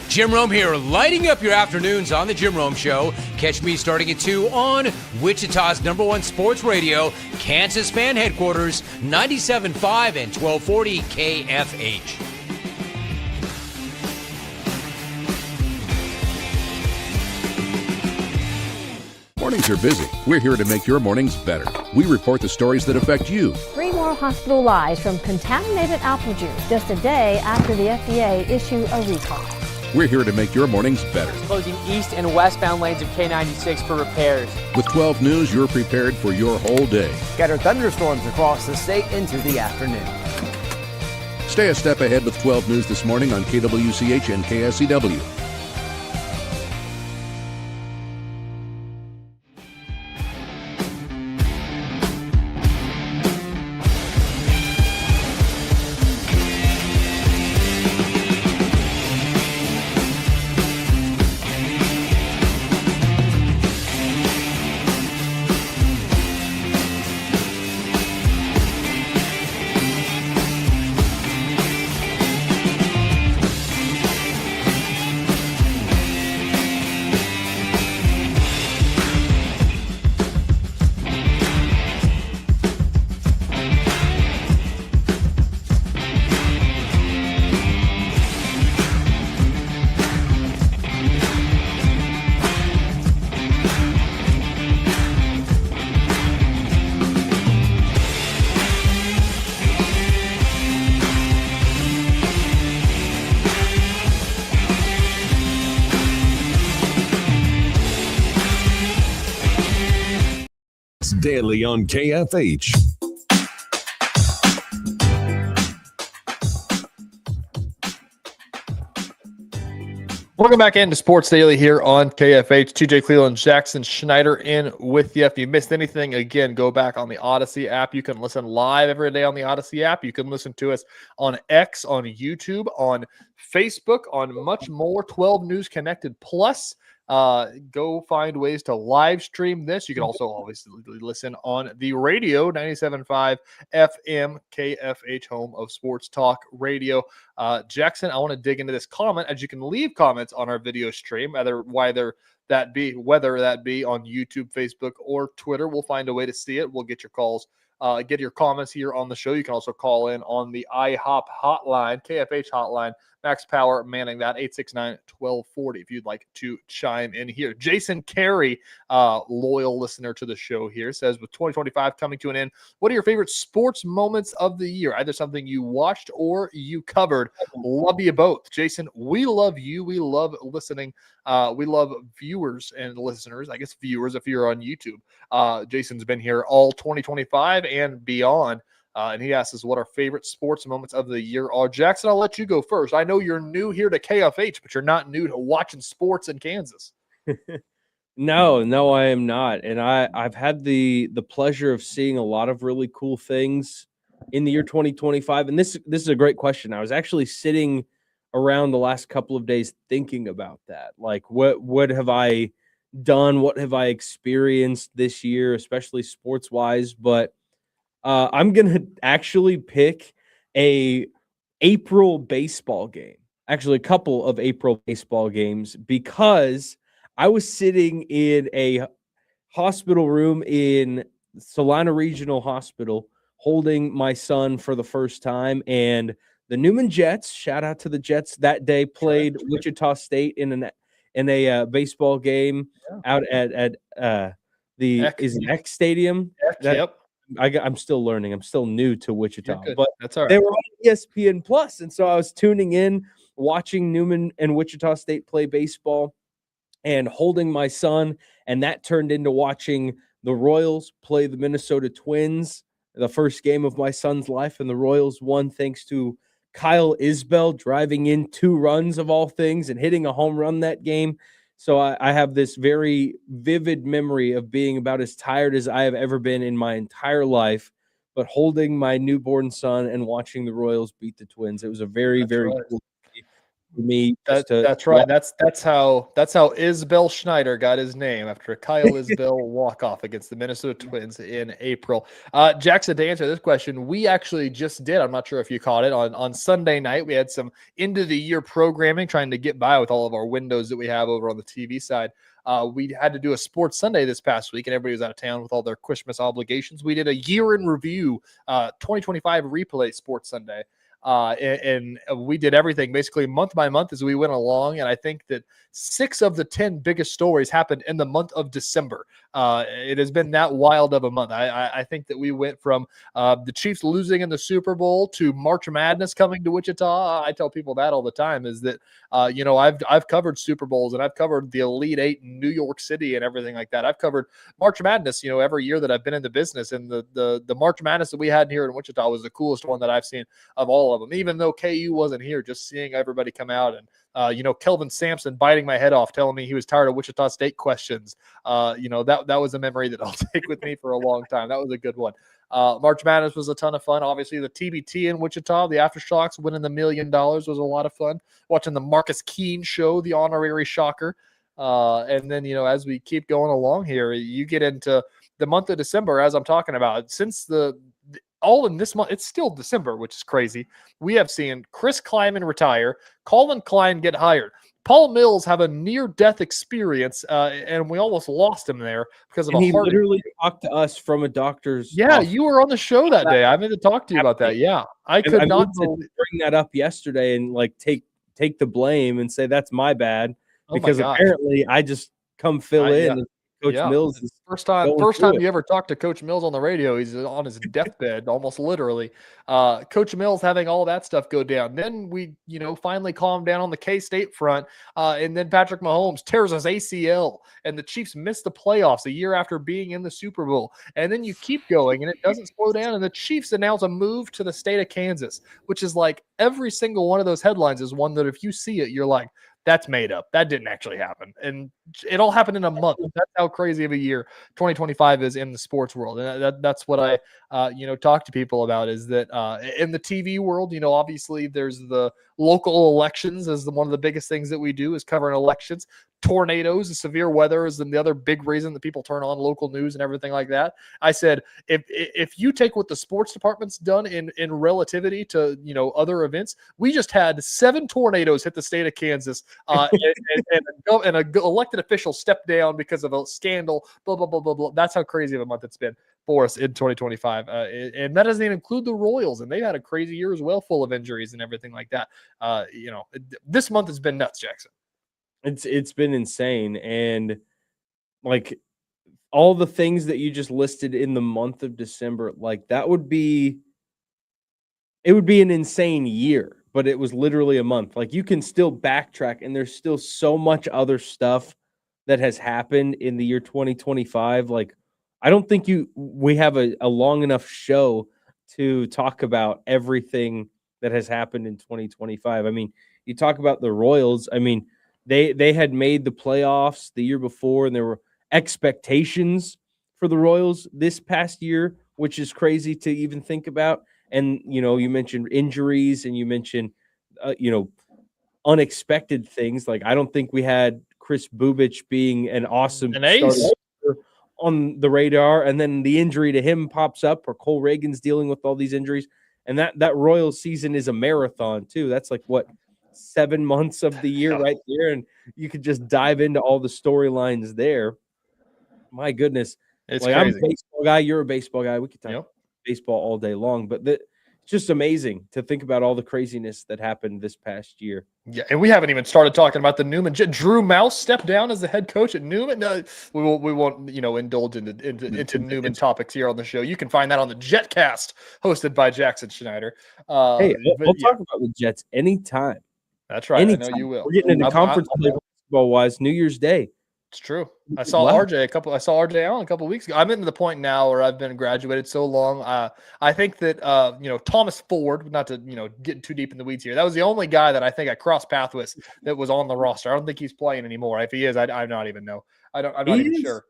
Jim Rome here, lighting up your afternoons on The Jim Rome Show. Catch me starting at 2 on Wichita's #1 sports radio, Kansas Fan Headquarters, 97.5 and 1240 KFH. Mornings are busy. We're here to make your mornings better. We report the stories that affect you. 3 more hospitalized from contaminated apple juice just a day after the FDA issued a recall. We're here to make your mornings better. Closing east and westbound lanes of K96 for repairs. With 12 News, you're prepared for your whole day. Scattered thunderstorms across the state into the afternoon. Stay a step ahead with 12 News this morning on KWCH and KSCW. Daily on KFH. Welcome back into Sports Daily here on KFH. Tejay, Cleland, Jackson, Schneider in with you. If you missed anything, again, go back on the Odyssey app. You can listen live every day on the Odyssey app. You can listen to us on X, on YouTube, on Facebook, on much more. 12 News Connected Plus. Go find ways to live stream this. You can also obviously listen on the radio, 97.5 FM, KFH, home of sports talk radio. Jackson, I want to dig into this comment, as you can leave comments on our video stream, whether that be on YouTube, Facebook, or Twitter. We'll find a way to see it. We'll get your calls. Get your comments here on the show. You can also call in on the IHOP hotline, KFH hotline. Max Power manning that 869-1240 if you'd like to chime in here. Jason Carey, loyal listener to the show here, says, with 2025 coming to an end, what are your favorite sports moments of the year? Either something you watched or you covered. Love you both. Jason, we love you. We love listening. We love viewers and listeners. I guess viewers if you're on YouTube. Jason's been here all 2025 and beyond. And he asks us what our favorite sports moments of the year are. Jackson, I'll let you go first. I know you're new here to KFH, but you're not new to watching sports in Kansas. No, I am not. And I've had the pleasure of seeing a lot of really cool things in the year 2025. And this is a great question. I was actually sitting around the last couple of days thinking about that. Like, what have I done? What have I experienced this year, especially sports-wise? But I'm going to actually pick a April baseball game, actually a couple of April baseball games, because I was sitting in a hospital room in Salina Regional Hospital holding my son for the first time, and the Newman Jets, shout out to the Jets, that day played Wichita State in a baseball game out at the X Stadium. Yep. I'm still learning. I'm still new to Wichita, but that's all right. They were on ESPN Plus, and so I was tuning in, watching Newman and Wichita State play baseball, and holding my son, and that turned into watching the Royals play the Minnesota Twins, the first game of my son's life, and the Royals won thanks to Kyle Isbell driving in 2 runs of all things and hitting a home run that game. So I have this very vivid memory of being about as tired as I have ever been in my entire life, but holding my newborn son and watching the Royals beat the Twins. It was a very cool day for me. That's right. That's how Isbell Schneider got his name, after a Kyle Isbell walk-off against the Minnesota Twins in April. Jackson, to answer this question, we actually just did, I'm not sure if you caught it, on Sunday night. We had some end-of-the-year programming, trying to get by with all of our windows that we have over on the TV side. We had to do a Sports Sunday this past week, and everybody was out of town with all their Christmas obligations. We did a year in review, 2025 replay Sports Sunday. And we did everything basically month by month as we went along. And I think that 6 of the 10 biggest stories happened in the month of December. It has been that wild of a month. I think that we went from the Chiefs losing in the Super Bowl to March Madness coming to Wichita. I tell people that all the time, is that, I've covered Super Bowls, and I've covered the Elite Eight in New York City and everything like that. I've covered March Madness, every year that I've been in the business. And the March Madness that we had here in Wichita was the coolest one that I've seen of all of them. Even though KU wasn't here, just seeing everybody come out and, Kelvin Sampson biting my head off, telling me he was tired of Wichita State questions. That was a memory that I'll take with me for a long time. That was a good one. March Madness was a ton of fun. Obviously, the TBT in Wichita, the Aftershocks winning the $1 million was a lot of fun. Watching the Marcus Keene show, the honorary shocker. And then, as we keep going along here, you get into the month of December, as I'm talking about. Since all in this month, it's still December, which is crazy. We have seen Chris Kleiman retire, Colin Klein get hired, Paul Mills have a near-death experience, and we almost lost him there because of and a he heart literally talked to us from a doctor's Yeah, office. you were on the show that day. I meant to talk to you about that. Yeah, I could not bring that up yesterday and take the blame and say that's my bad, because apparently I just come fill in and Coach Mills is First going time through it. you ever talked to Coach Mills on the radio, he's on his deathbed, almost literally. Coach Mills having all that stuff go down. Then we, finally calmed down on the K-State front. And then Patrick Mahomes tears his ACL, and the Chiefs miss the playoffs a year after being in the Super Bowl. And then you keep going, and it doesn't slow down. And the Chiefs announce a move to the state of Kansas, which is like every single one of those headlines is one that if you see it, you're like, that's made up. That didn't actually happen. And it all happened in a month. That's how crazy of a year 2025 is in the sports world. And that's what I, talk to people about is that in the TV world, obviously there's the local elections as one of the biggest things that we do is covering elections. Tornadoes and severe weather is the other big reason that people turn on local news and everything like that. I said, if you take what the sports department's done in relativity to, other events, we just had 7 tornadoes hit the state of Kansas and an elected official stepped down because of a scandal, blah, blah, blah, blah, blah. That's how crazy of a month it's been for us in 2025. And that doesn't even include the Royals. And they've had a crazy year as well, full of injuries and everything like that. This month has been nuts, Jackson. It's been insane. And like all the things that you just listed in the month of December, like it would be an insane year, but it was literally a month. Like you can still backtrack and there's still so much other stuff that has happened in the year 2025. Like I don't think we have a long enough show to talk about everything that has happened in 2025. I mean, you talk about the Royals. I mean, they had made the playoffs the year before, and there were expectations for the Royals this past year, which is crazy to even think about. And, you mentioned injuries and you mentioned, unexpected things. Like, I don't think we had Chris Bubich being an awesome starter on the radar. And then the injury to him pops up, or Cole Reagan's dealing with all these injuries. And that Royals season is a marathon too. That's like 7 months of the year right there. And you could just dive into all the storylines there. My goodness. It's like crazy. I'm a baseball guy. You're a baseball guy. We could talk baseball all day long, but it's just amazing to think about all the craziness that happened this past year. Yeah, and we haven't even started talking about the Newman. Drew Mouse stepped down as the head coach at Newman. No, we won't indulge into Newman topics here on the show. You can find that on the Jetcast, hosted by Jackson Schneider. Hey, we'll talk about the Jets anytime. That's right. Anytime. I know you will. We're getting into conference play basketball wise New Year's Day. It's true. I saw RJ Allen a couple of weeks ago. I'm into the point now where I've been graduated so long. I think that Thomas Ford, not to get too deep in the weeds here, that was the only guy that I think I crossed paths with that was on the roster. I don't think he's playing anymore. If he is, I not even know. I'm not even sure.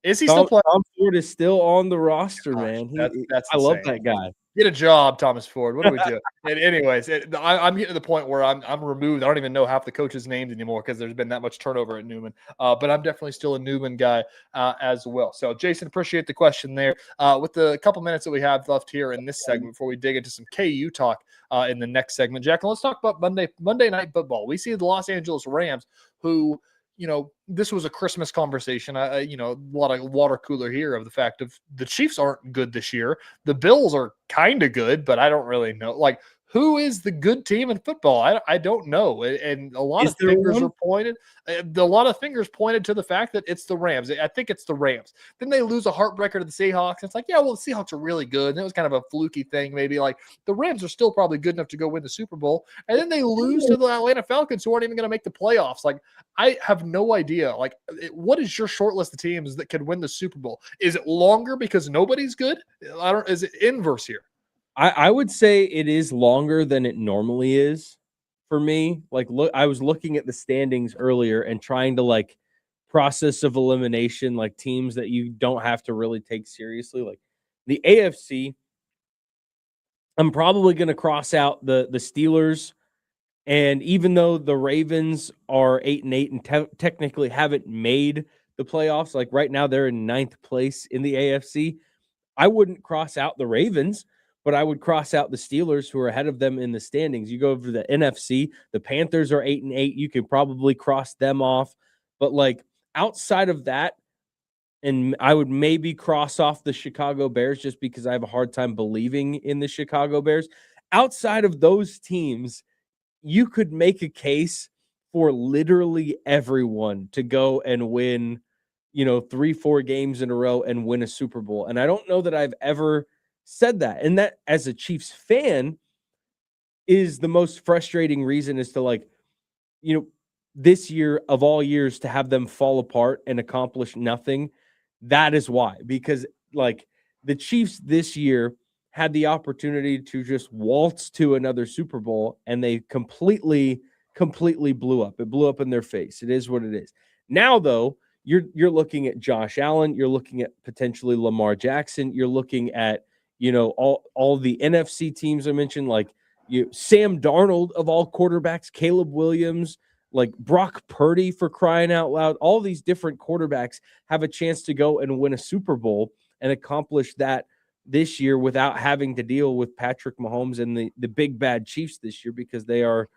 Is he still playing? Tom Ford is still on the roster, man. I love that guy. Get a job, Thomas Ford. What do we do? And anyways, I'm getting to the point where I'm removed. I don't even know half the coaches' names anymore because there's been that much turnover at Newman. But I'm definitely still a Newman guy as well. So, Jason, appreciate the question there. With the couple minutes that we have left here in this segment before we dig into some KU talk in the next segment, Jacqueline, let's talk about Monday Night Football. We see the Los Angeles Rams, who this was a Christmas conversation. A lot of water cooler here of the fact of the Chiefs aren't good this year. The Bills are kind of good, but I don't really know. Like, who is the good team in football? I don't know. And a lot of fingers are pointed. A lot of fingers pointed to the fact that it's the Rams. I think it's the Rams. Then they lose a heartbreaker to the Seahawks. It's like, yeah, well, the Seahawks are really good. And it was kind of a fluky thing. Maybe like the Rams are still probably good enough to go win the Super Bowl. And then they lose to the Atlanta Falcons, who aren't even going to make the playoffs. Like, I have no idea. Like, what is your short list of teams that could win the Super Bowl? Is it longer because nobody's good? Is it inverse here? I would say it is longer than it normally is for me. Like, look, I was looking at the standings earlier and trying to process of elimination, like teams that you don't have to really take seriously. Like the AFC, I'm probably going to cross out the Steelers. And even though the Ravens are 8-8 and technically haven't made the playoffs, like right now they're in 9th place in the AFC, I wouldn't cross out the Ravens. But I would cross out the Steelers, who are ahead of them in the standings. You go over to the NFC, the Panthers are 8-8. You could probably cross them off. But outside of that, and I would maybe cross off the Chicago Bears just because I have a hard time believing in the Chicago Bears. Outside of those teams, you could make a case for literally everyone to go and win 3-4 games in a row and win a Super Bowl. And I don't know that I've ever said that. And that, as a Chiefs fan, is the most frustrating reason is to this year of all years to have them fall apart and accomplish nothing. That is why, because the Chiefs this year had the opportunity to just waltz to another Super Bowl and they completely blew up. It blew up in their face. It is what it is. Now, though, you're looking at Josh Allen, you're looking at potentially Lamar Jackson, you're looking at, all the NFC teams I mentioned, Sam Darnold of all quarterbacks, Caleb Williams, Brock Purdy, for crying out loud. All these different quarterbacks have a chance to go and win a Super Bowl and accomplish that this year without having to deal with Patrick Mahomes and the big bad Chiefs this year, because they are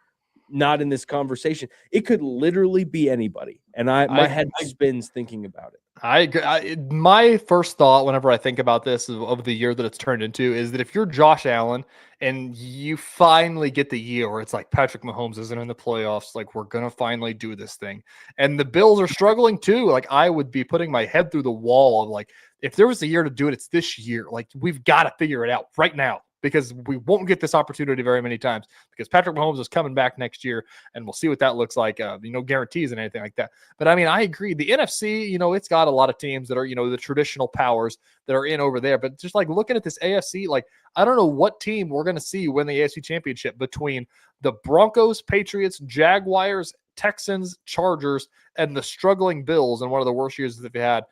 not in this conversation. It could literally be anybody. And my head spins thinking about it. I agree. My first thought whenever I think about this of the year that it's turned into is that if you're Josh Allen and you finally get the year where it's like Patrick Mahomes isn't in the playoffs, we're going to finally do this thing. And the Bills are struggling too. I would be putting my head through the wall of if there was a year to do it, it's this year. We've got to figure it out right now, because we won't get this opportunity very many times, because Patrick Mahomes is coming back next year and we'll see what that looks like. No guarantees and anything like that. But I mean, I agree. The NFC, it's got a lot of teams that are, the traditional powers that are in over there. But just looking at this AFC, I don't know what team we're going to see win the AFC Championship between the Broncos, Patriots, Jaguars, Texans, Chargers, and the struggling Bills in one of the worst years that they've had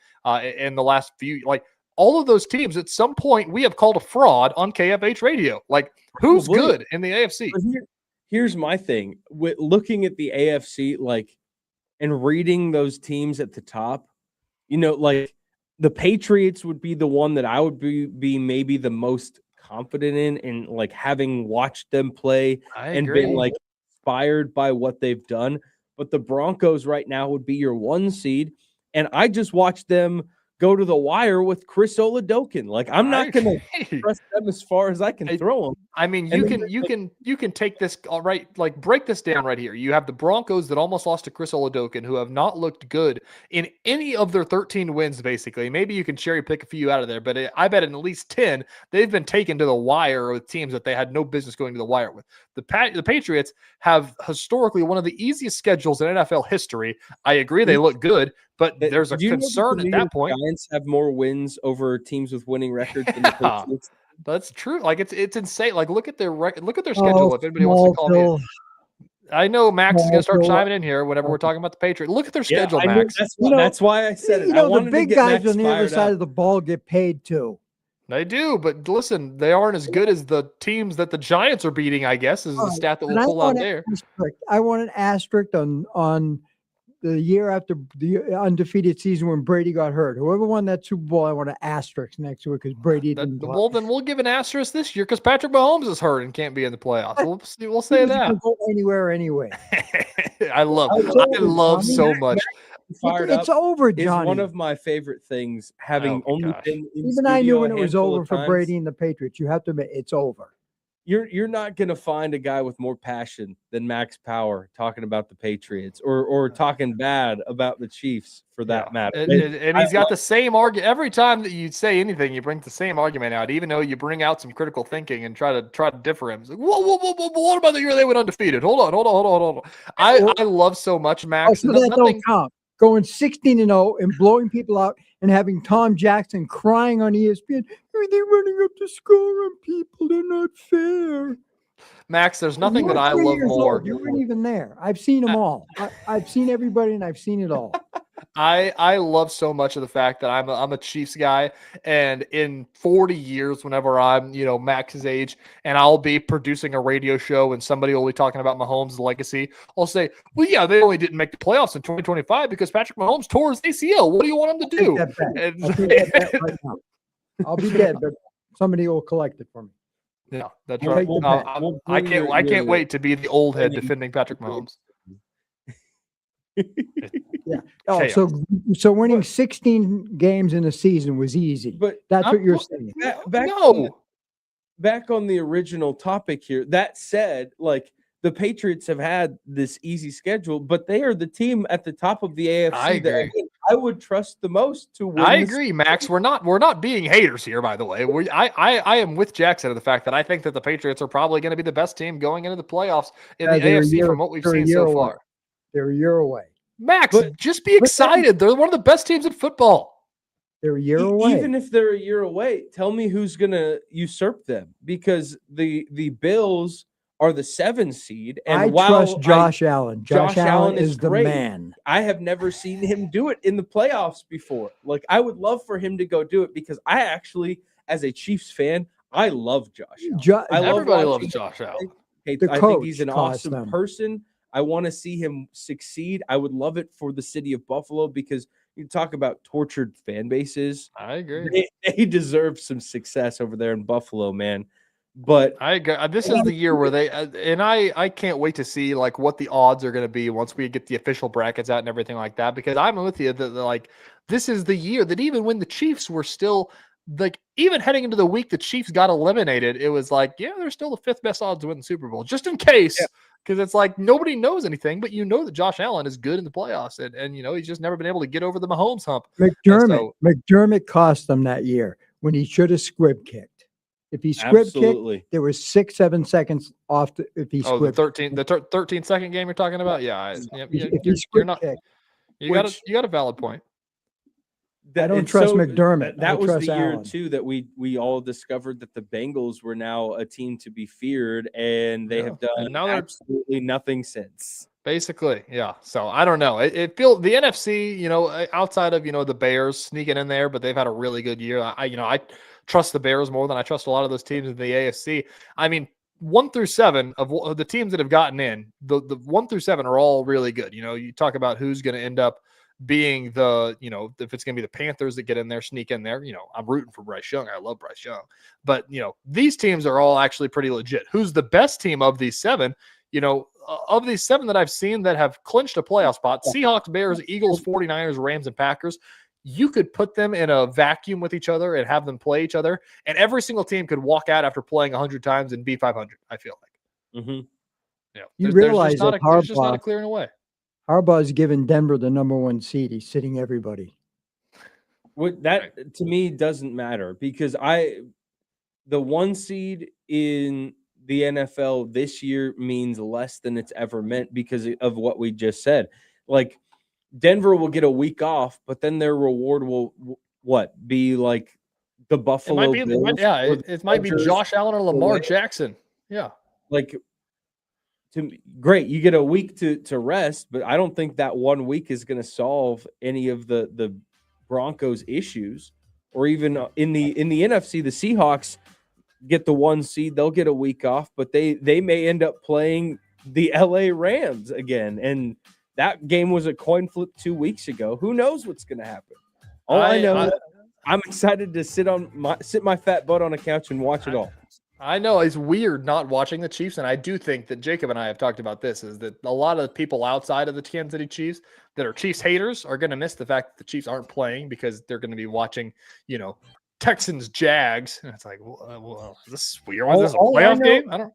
in the last few. All of those teams, at some point, we have called a fraud on KFH radio. Who's good in the AFC? Here's my thing. With looking at the AFC, and reading those teams at the top, the Patriots would be the one that I would be maybe the most confident in, and having watched them play and been inspired by what they've done. But the Broncos right now would be your 1 seed. And I just watched them go to the wire with Chris Oladokun. I'm not going to press them as far as I can throw them. I mean, you can take this all right, break this down right here. You have the Broncos that almost lost to Chris Oladokun, who have not looked good in any of their 13 wins, basically. Maybe you can cherry pick a few out of there, but I bet in at least 10, they've been taken to the wire with teams that they had no business going to the wire with. The Patriots have historically one of the easiest schedules in NFL history. I agree they look good, but there's a concern at that point. Giants have more wins over teams with winning records than the Patriots. That's true. It's insane. Look at their schedule. If anybody wants to call me in. I know Max is going to start chiming in here whenever we're talking about the Patriots. Look at their schedule, Max. That's why I said it. The big guys on the other side of the ball get paid too. They do, but listen, they aren't as good as the teams that the Giants are beating, I guess, is the stat that we'll pull out there. I want an asterisk on the year after the undefeated season when Brady got hurt. Whoever won that Super Bowl, I want an asterisk next to it because Brady didn't play. Well, then we'll give an asterisk this year because Patrick Mahomes is hurt and can't be in the playoffs. We'll say that. Go anywhere anyway. I love so much. It's over, Johnny. It's one of my favorite things, having only been in even I knew when it was over for Brady and the Patriots. You have to admit it's over. You're not going to find a guy with more passion than Max Power talking about the Patriots or talking bad about the Chiefs for that matter. And he's got the same argument every time that you say anything. You bring the same argument out, even though you bring out some critical thinking and try to differ him. It's like, whoa, what about the year they went undefeated? Hold on. I love so much Max. So that don't count. Going 16-0 and blowing people out and having Tom Jackson crying on ESPN. They're running up the score on people. They're not fair. Max, there's nothing that I love more. You weren't even there. I've seen them all. I've seen everybody and I've seen it all. I love so much of the fact that I'm a Chiefs guy, and in 40 years, whenever I'm Max's age, and I'll be producing a radio show and somebody will be talking about Mahomes' legacy, I'll say, well, yeah, they only didn't make the playoffs in 2025 because Patrick Mahomes tore his ACL. What do you want him to do? I'll be dead, but somebody will collect it for me. Yeah, that's right. I can't wait to be the old head defending Patrick Mahomes. Yeah. Oh, so winning 16 games in a season was easy. But that's what you're saying. Back on the original topic here. That said, the Patriots have had this easy schedule, but they are the team at the top of the AFC. I would trust the most to win. I agree, Max. We're not being haters here, by the way. I am with Jackson of the fact that I think that the Patriots are probably going to be the best team going into the playoffs in the AFC from what we've seen so far. They're a year away. Max, just be excited. They're one of the best teams in football. They're a year away. Even if they're a year away, tell me who's going to usurp them, because the Bills are the 7 seed. And I trust Josh Allen. Josh Allen is the man. I have never seen him do it in the playoffs before. Like, I would love for him to go do it, because I actually, as a Chiefs fan, I love Josh Allen. Everybody loves Josh Allen. I think he's an awesome person. I want to see him succeed. I would love it for the city of Buffalo, because you talk about tortured fan bases. I agree. They deserve some success over there in Buffalo, man. But I agree. This is the year where they and I can't wait to see like what the odds are going to be once we get the official brackets out and everything like that, because I'm with you that like this is the year that even when the Chiefs were still like, even heading into the week the Chiefs got eliminated, it was like, yeah, they're still the 5th best odds to win the Super Bowl, just in case. Because it's like nobody knows anything, but you know that Josh Allen is good in the playoffs, and you know he's just never been able to get over the Mahomes hump. McDermott cost them that year when he should have squib kicked. If he squib kicked, there was 6-7 seconds off. If he squib, the 13-second game you're talking about, yeah, you're not. You got a valid point. I don't trust McDermott. That was the year Allen. too that we all discovered that the Bengals were now a team to be feared, and they have done absolutely nothing since. Basically, yeah. So I don't know. It feels the NFC, you know, outside of the Bears sneaking in there, but they've had a really good year. I trust the Bears more than I trust a lot of those teams in the AFC. I mean, 1 through 7 of the teams that have gotten in, the 1 through 7 are all really good. You know, you talk about who's going to end up being the, if it's going to be the Panthers that get in there, sneak in there, I'm rooting for Bryce Young. I love Bryce Young. But, these teams are all actually pretty legit. Who's the best team of these 7? Of these 7 that I've seen that have clinched a playoff spot, Seahawks, Bears, Eagles, 49ers, Rams, and Packers, you could put them in a vacuum with each other and have them play each other, and every single team could walk out after playing 100 times and be 500, I feel like. Mm-hmm. You realize that there's just not a clearing away. Harbaugh's given Denver the number 1 seed. He's sitting everybody. That to me doesn't matter, because the 1 seed in the NFL this year means less than it's ever meant because of what we just said. Like, Denver will get a week off, but then their reward will be like the Buffalo Bills. It might be Josh Allen or Lamar Jackson. Yeah. Like, great, you get a week to rest, but I don't think that 1 week is going to solve any of the Broncos' issues. Or even in the NFC, the Seahawks get the 1 seed, they'll get a week off, but they may end up playing the LA Rams again, and that game was a coin flip 2 weeks ago. Who knows what's going to happen? I know, I'm excited to sit my fat butt on a couch and watch it all. I know it's weird not watching the Chiefs, and I do think that Jacob and I have talked about this, is that a lot of the people outside of the Kansas City Chiefs that are Chiefs haters are going to miss the fact that the Chiefs aren't playing, because they're going to be watching, Texans Jags, and it's like, well, is this weird? Was this a playoff game? I don't.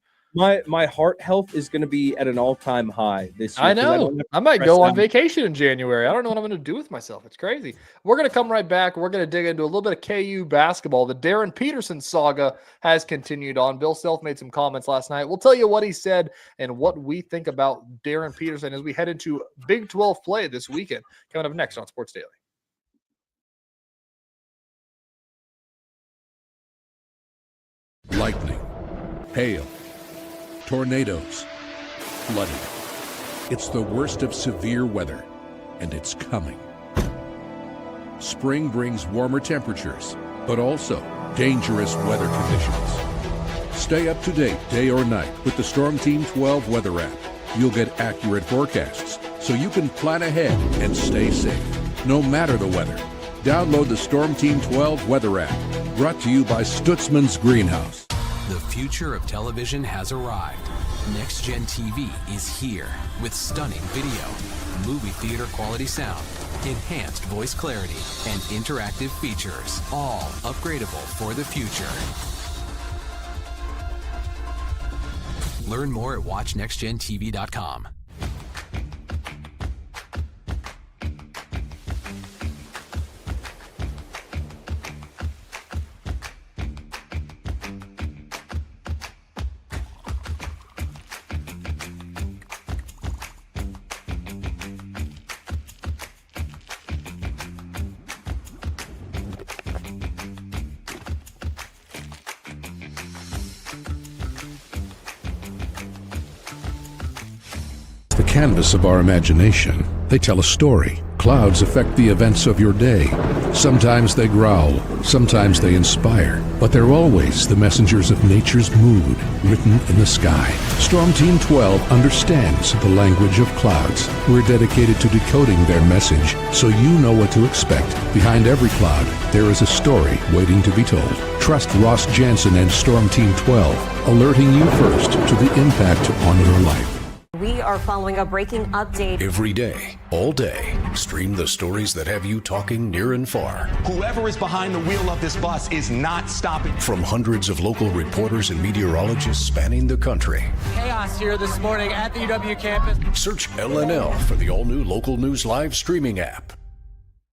My heart health is going to be at an all-time high this year. I know. I might go on vacation in January. I don't know what I'm going to do with myself. It's crazy. We're going to come right back. We're going to dig into a little bit of KU basketball. The Darren Peterson saga has continued on. Bill Self made some comments last night. We'll tell you what he said and what we think about Darren Peterson as we head into Big 12 play this weekend. Coming up next on Sports Daily. Lightning, hail, tornadoes, flooding. It's the worst of severe weather, and it's coming. Spring brings warmer temperatures, but also dangerous weather conditions. Stay up to date day or night with the Storm Team 12 weather app. You'll get accurate forecasts, so you can plan ahead and stay safe, no matter the weather. Download the Storm Team 12 weather app, brought to you by Stutzman's Greenhouse. The future of television has arrived. Next Gen TV is here with stunning video, movie theater quality sound, enhanced voice clarity, and interactive features, all upgradable for the future. Learn more at watchnextgentv.com. The canvas of our imagination. They tell a story. Clouds affect the events of your day. Sometimes they growl, sometimes they inspire, but they're always the messengers of nature's mood, written in the sky. Storm Team 12 understands the language of clouds. We're dedicated to decoding their message so you know what to expect. Behind every cloud, there is a story waiting to be told. Trust Ross Jansen and Storm Team 12, alerting you first to the impact on your life. We are following a breaking update. Every day, all day, stream the stories that have you talking near and far. Whoever is behind the wheel of this bus is not stopping. From hundreds of local reporters and meteorologists spanning the country. Chaos here this morning at the UW campus. Search LNL for the all-new Local News Live streaming app.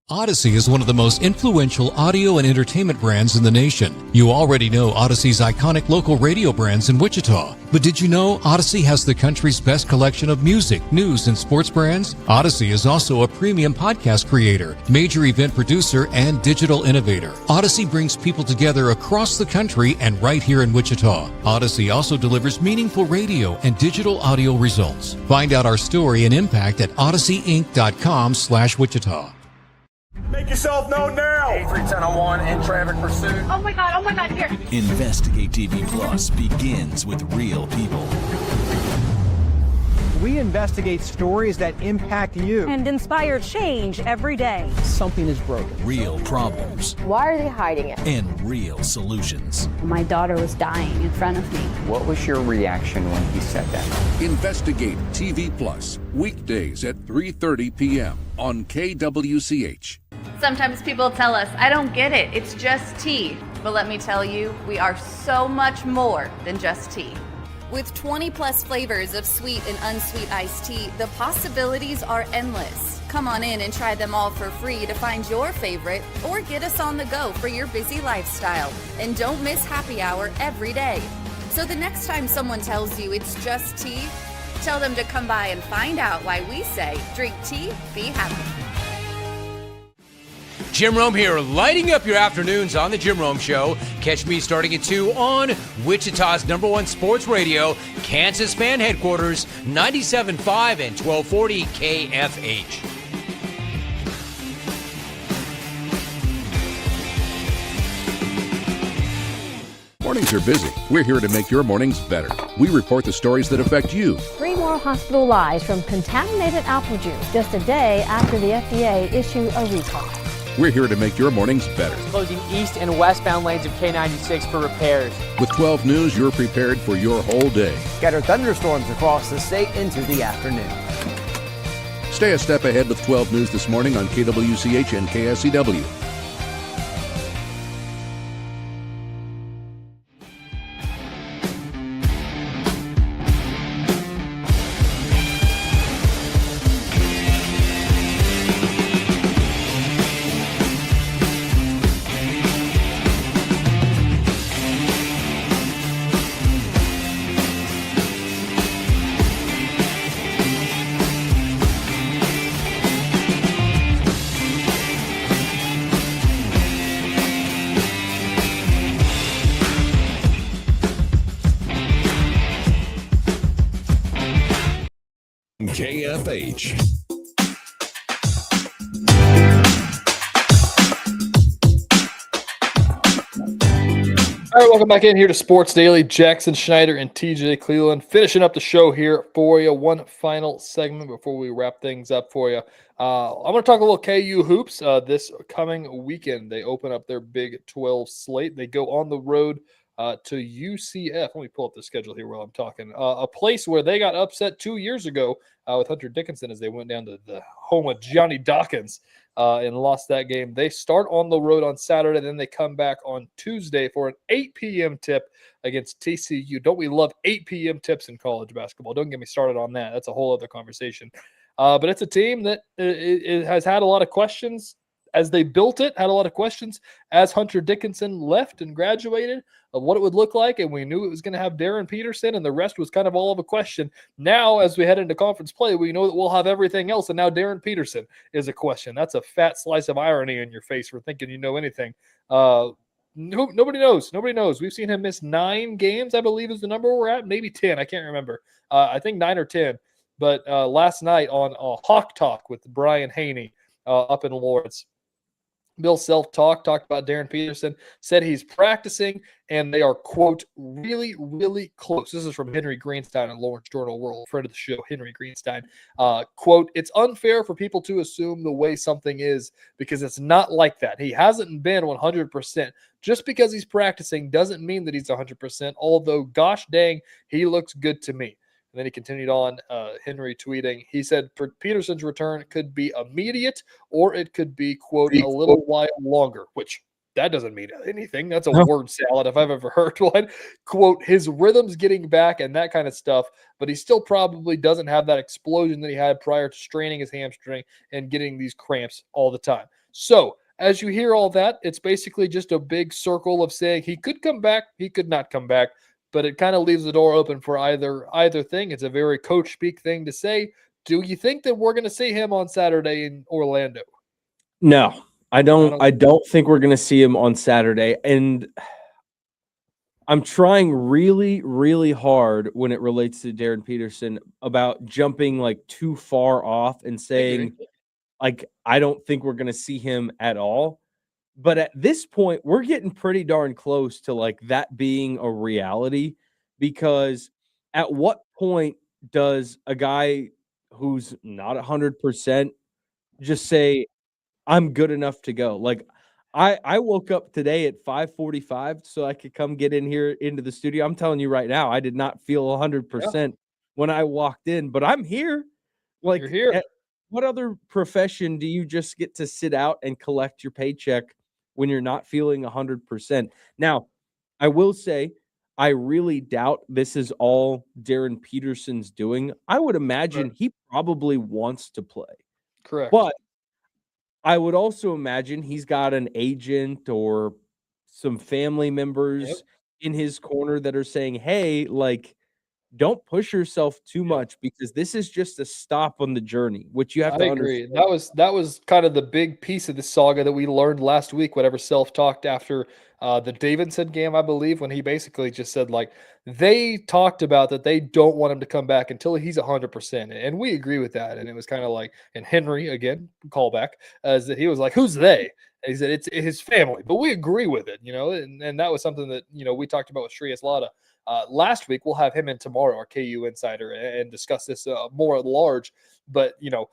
Odyssey is one of the most influential audio and entertainment brands in the nation. You already know Odyssey's iconic local radio brands in Wichita. But did you know Odyssey has the country's best collection of music, news, and sports brands? Odyssey is also a premium podcast creator, major event producer, and digital innovator. Odyssey brings people together across the country and right here in Wichita. Odyssey also delivers meaningful radio and digital audio results. Find out our story and impact at odysseyinc.com/Wichita. Make yourself known now. 31001 in traffic pursuit. Oh my God, here. Investigate TV Plus begins with real people. We investigate stories that impact you. And inspire change every day. Something is broken. Real problems Why are they hiding it? and real solutions. My daughter was dying in front of me. What was your reaction when he said that? Investigate TV Plus, weekdays at 3:30 p.m. on KWCH. Sometimes people tell us, I don't get it, it's just tea. But let me tell you, we are so much more than just tea. With 20 plus flavors of sweet and unsweet iced tea, the possibilities are endless. Come on in and try them all for free to find your favorite or get us on the go for your busy lifestyle. And don't miss happy hour every day. So the next time someone tells you it's just tea, tell them to come by and find out why we say drink tea, be happy. Jim Rome here, lighting up your afternoons on The Jim Rome Show. Catch me starting at 2 on Wichita's #1 sports radio, Kansas fan headquarters, 97.5 and 1240 KFH. Mornings are busy. We're here to make your mornings better. We report the stories that affect you. 3 more hospital lies from contaminated apple juice just a day after the FDA issued a recall. We're here to make your mornings better. Closing east and westbound lanes of K96 for repairs. With 12 News, you're prepared for your whole day. Scattered thunderstorms across the state into the afternoon. Stay a step ahead with 12 News this morning on KWCH and KSCW. KFH. All right, welcome back in here to Sports Daily. Jackson Schneider and Tejay Cleland finishing up the show here for you. One final segment before we wrap things up for you. I'm going to talk a little KU hoops. This coming weekend, they open up their Big 12 slate. They go on the road to UCF. Let me pull up the schedule here while I'm talking. A place where they got upset 2 years ago with Hunter Dickinson as they went down to the home of Johnny Dawkins and lost that game. They start on the road on Saturday, then they come back on Tuesday for an 8 p.m. tip against TCU. Don't we love 8 p.m. tips in college basketball? Don't get me started on that. That's a whole other conversation. But it's a team that it has had a lot of questions as they built it, had a lot of questions as Hunter Dickinson left and graduated of what it would look like. And we knew it was going to have Darren Peterson, and the rest was kind of all of a question. Now, as we head into conference play, we know that we'll have everything else. And now Darren Peterson is a question. That's a fat slice of irony in your face for thinking you know anything. Nobody knows. Nobody knows. We've seen him miss 9 games, I believe is the number we're at. Maybe 10. I can't remember. I think 9 or 10. But last night on Hawk Talk with Brian Haney up in Lawrence, Bill Self-talked about Darren Peterson, said he's practicing, and they are, quote, really, really close. This is from Henry Greenstein in Lawrence Journal-World, friend of the show, Henry Greenstein. Quote, it's unfair for people to assume the way something is because it's not like that. He hasn't been 100%. Just because he's practicing doesn't mean that he's 100%, although, gosh dang, he looks good to me. And then he continued on, Henry tweeting, he said, Peterson's return could be immediate or it could be, quote, a little while longer, which that doesn't mean anything. That's a word salad if I've ever heard one. Quote, his rhythm's getting back and that kind of stuff, but he still probably doesn't have that explosion that he had prior to straining his hamstring and getting these cramps all the time. So as you hear all that, it's basically just a big circle of saying he could come back, he could not come back. But it kind of leaves the door open for either thing. It's a very coach speak thing to say. Do you think that we're going to see him on Saturday in Orlando? No, I don't think we're going to see him on Saturday. And I'm trying really, really hard when it relates to Darren Peterson about jumping like too far off and saying, like, I don't think we're going to see him at all. But at this point, we're getting pretty darn close to like that being a reality, because at what point does a guy who's not 100% just say, I'm good enough to go? Like I woke up today at 5:45 so I could come get in here into the studio. I'm telling you right now, I did not feel 100% when I walked in, but I'm here. Like, you're here. What other profession do you just get to sit out and collect your paycheck when you're not feeling 100%? Now, I will say, I really doubt this is all Darren Peterson's doing. I would imagine he probably wants to play. Correct. But I would also imagine he's got an agent or some family members in his corner that are saying, hey, like, don't push yourself too much because this is just a stop on the journey, which you have to agree. understand. That was kind of the big piece of the saga that we learned last week, whatever Self-talked after the Davidson game, I believe, when he basically just said, like, they talked about that they don't want him to come back until he's 100%. And we agree with that. And it was kind of like, and Henry, again, callback, as that he was like, who's they? And he said, it's his family. But we agree with it, you know, and that was something that, you know, we talked about with Shreyas Lada. Last week, we'll have him in tomorrow, our KU insider, and discuss this more at large. But, you know,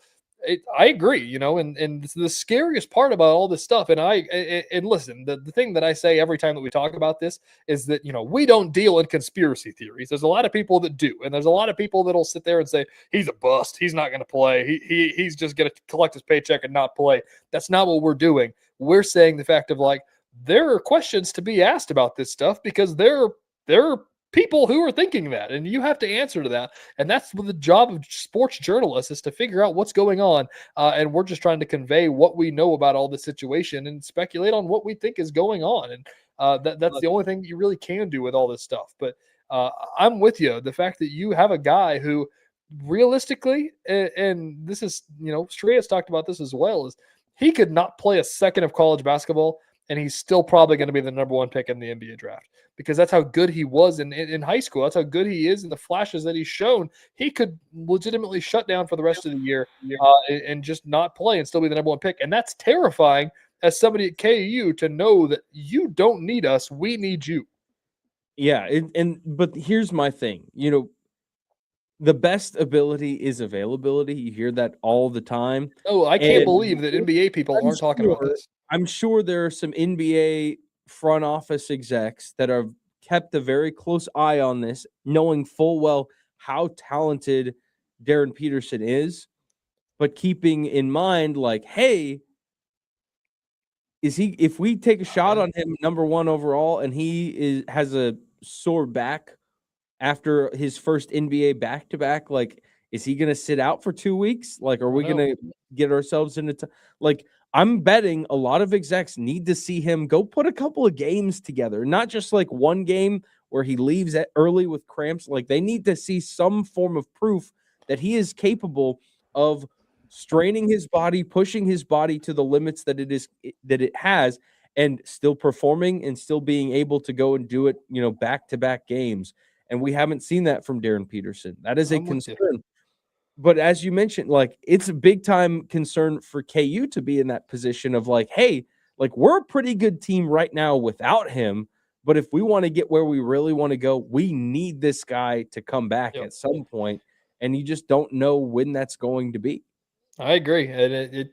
I agree, you know, and the scariest part about all this stuff, and listen, the thing that I say every time that we talk about this is that, you know, we don't deal in conspiracy theories. There's a lot of people that do, and there's a lot of people that'll sit there and say, he's a bust, he's not going to play, he's just going to collect his paycheck and not play. That's not what we're doing. We're saying the fact of, like, there are questions to be asked about this stuff because there are people who are thinking that, and you have to answer to that. And that's the job of sports journalists, is to figure out what's going on. And we're just trying to convey what we know about all the situation and speculate on what we think is going on. And that's the only thing you really can do with all this stuff. But I'm with you. The fact that you have a guy who realistically, and this is, you know, Shreyas talked about this as well, is he could not play a second of college basketball and he's still probably going to be the number one pick in the NBA draft, because that's how good he was in high school. That's how good he is in the flashes that he's shown. He could legitimately shut down for the rest of the year and just not play and still be the number one pick. And that's terrifying as somebody at KU to know that you don't need us. We need you. Yeah. But here's my thing, you know, the best ability is availability. You hear that all the time. Oh, I can't believe that NBA people aren't talking about this. I'm sure there are some NBA front office execs that have kept a very close eye on this, knowing full well how talented Darren Peterson is, but keeping in mind, like, hey, if we take a shot on him number one overall and he has a sore back after his first NBA back-to-back, like, is he going to sit out for 2 weeks? Like, are we going to get ourselves into like, I'm betting a lot of execs need to see him go put a couple of games together, not just like one game where he leaves early with cramps. Like, they need to see some form of proof that he is capable of straining his body, pushing his body to the limits that it has, and still performing and still being able to go and do it, you know, back-to-back games. And we haven't seen that from Darren Peterson. That is a concern. But as you mentioned, like, it's a big time concern for KU to be in that position of like, hey, like, we're a pretty good team right now without him. But if we want to get where we really want to go, we need this guy to come back at some point, and you just don't know when that's going to be. I agree. And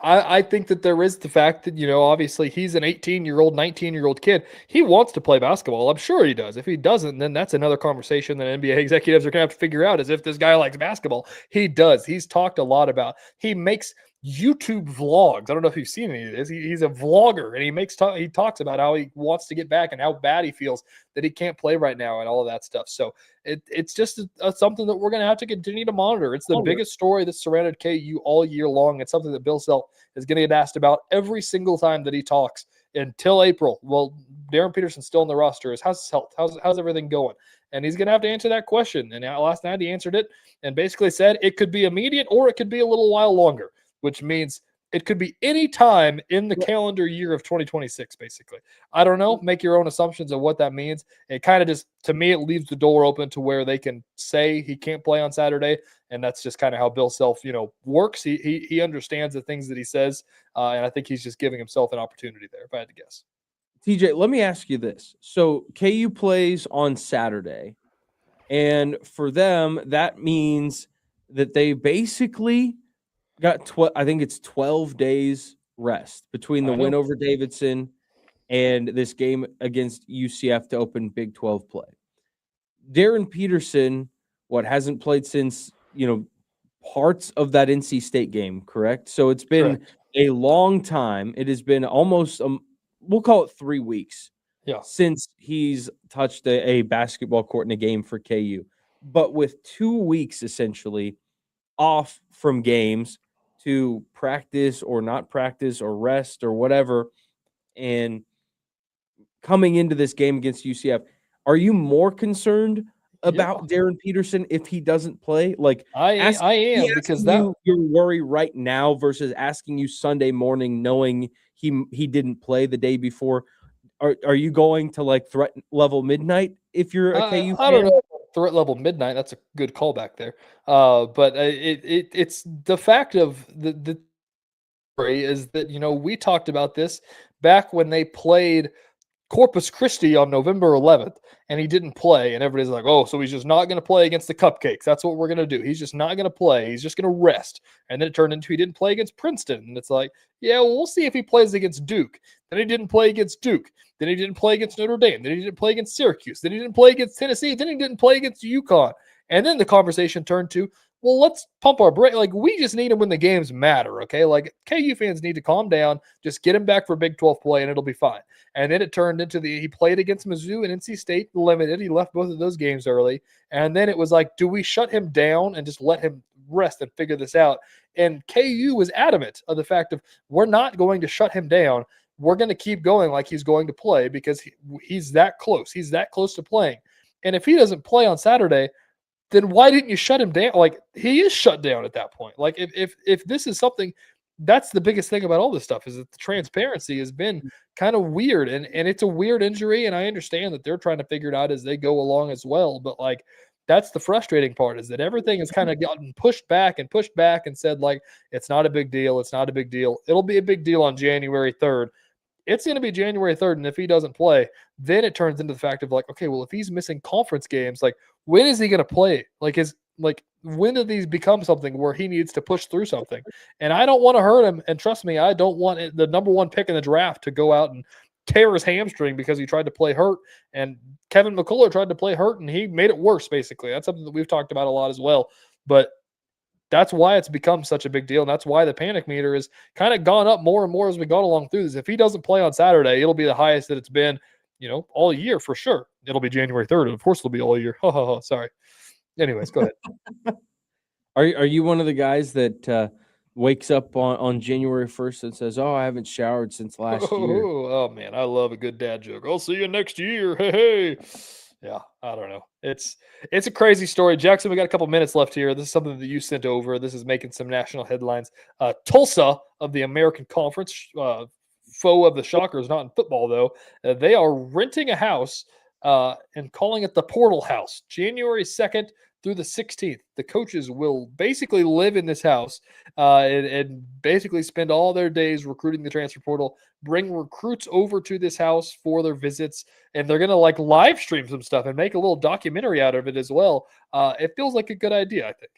I think that there is the fact that, obviously he's an 18-year-old, 19-year-old kid. He wants to play basketball. I'm sure he does. If he doesn't, then that's another conversation that NBA executives are going to have to figure out, is if this guy likes basketball. He does. He's talked a lot about, he makes YouTube vlogs. I don't know if you've seen any of this. He's a vlogger, and he talks about how he wants to get back and how bad he feels that he can't play right now and all of that stuff. So it's just something that we're going to have to continue to monitor. It's the biggest story that's surrounded KU all year long. It's something that Bill Self is going to get asked about every single time that he talks until April. Well, Darren Peterson's still on the roster. How's his health? How's everything going? And he's going to have to answer that question. And last night he answered it and basically said it could be immediate or it could be a little while longer, which means it could be any time in the calendar year of 2026, basically. I don't know. Make your own assumptions of what that means. It kind of just, to me, it leaves the door open to where they can say he can't play on Saturday, and that's just kind of how Bill Self, works. He understands the things that he says, and I think he's just giving himself an opportunity there, if I had to guess. TJ, let me ask you this. So KU plays on Saturday, and for them, that means that they basically got I think it's 12 days rest between the win over Davidson and this game against UCF to open Big 12 play. Darren Peterson, hasn't played since, parts of that NC State game, correct? So it's been a long time. It has been almost, we'll call it 3 weeks since he's touched a basketball court in a game for KU. But with 2 weeks essentially off from games to practice or not practice or rest or whatever, and coming into this game against UCF, are you more concerned about Darren Peterson if he doesn't play? Like, I am, because that your worry right now versus asking you Sunday morning knowing he didn't play the day before. Are you going to like threat level midnight if you're a KU fan? I don't know. Threat level midnight. That's a good callback there. But it's the fact of the is that, we talked about this back when they played Corpus Christi on November 11th, and he didn't play, and everybody's like, oh, so he's just not going to play against the Cupcakes. That's what we're going to do. He's just not going to play. He's just going to rest. And then it turned into he didn't play against Princeton. And it's like, yeah, well, we'll see if he plays against Duke. Then he didn't play against Duke. Then he didn't play against Notre Dame. Then he didn't play against Syracuse. Then he didn't play against Tennessee. Then he didn't play against UConn. And then the conversation turned to, well, let's pump our brake. Like, we just need him when the games matter, okay? Like, KU fans need to calm down. Just get him back for Big 12 play, and it'll be fine. And then it turned into he played against Mizzou and NC State limited. He left both of those games early. And then it was like, do we shut him down and just let him rest and figure this out? And KU was adamant of the fact of, we're not going to shut him down. We're going to keep going like he's going to play because he's that close. He's that close to playing. And if he doesn't play on Saturday, then why didn't you shut him down? Like, he is shut down at that point. Like, if this is something, that's the biggest thing about all this stuff, is that the transparency has been kind of weird, and it's a weird injury, and I understand that they're trying to figure it out as they go along as well. But like, that's the frustrating part, is that everything has kind of gotten pushed back and said, like, it's not a big deal. It's not a big deal. It'll be a big deal on January 3rd. It's going to be January 3rd, and if he doesn't play, then it turns into the fact of like, okay, well, if he's missing conference games, like, when is he going to play? Like, when do these become something where he needs to push through something? And I don't want to hurt him, and trust me, I don't want the number one pick in the draft to go out and tear his hamstring because he tried to play hurt, and Kevin McCullough tried to play hurt, and he made it worse, basically. That's something that we've talked about a lot as well. But that's why it's become such a big deal, and that's why the panic meter has kind of gone up more and more as we got along through this. If he doesn't play on Saturday, it'll be the highest that it's been, all year for sure. It'll be January 3rd, and of course it'll be all year. Sorry. Anyways, go ahead. Are you one of the guys that wakes up on January 1st and says, oh, I haven't showered since last year? Oh, man, I love a good dad joke. I'll see you next year. Hey. Yeah, I don't know. It's a crazy story. Jackson, we got a couple minutes left here. This is something that you sent over. This is making some national headlines. Tulsa of the American Conference, foe of the Shockers, not in football, though. They are renting a house and calling it the Portal House. January 2nd, through the 16th, the coaches will basically live in this house and basically spend all their days recruiting the transfer portal, bring recruits over to this house for their visits, and they're going to like live stream some stuff and make a little documentary out of it as well. It feels like a good idea, I think.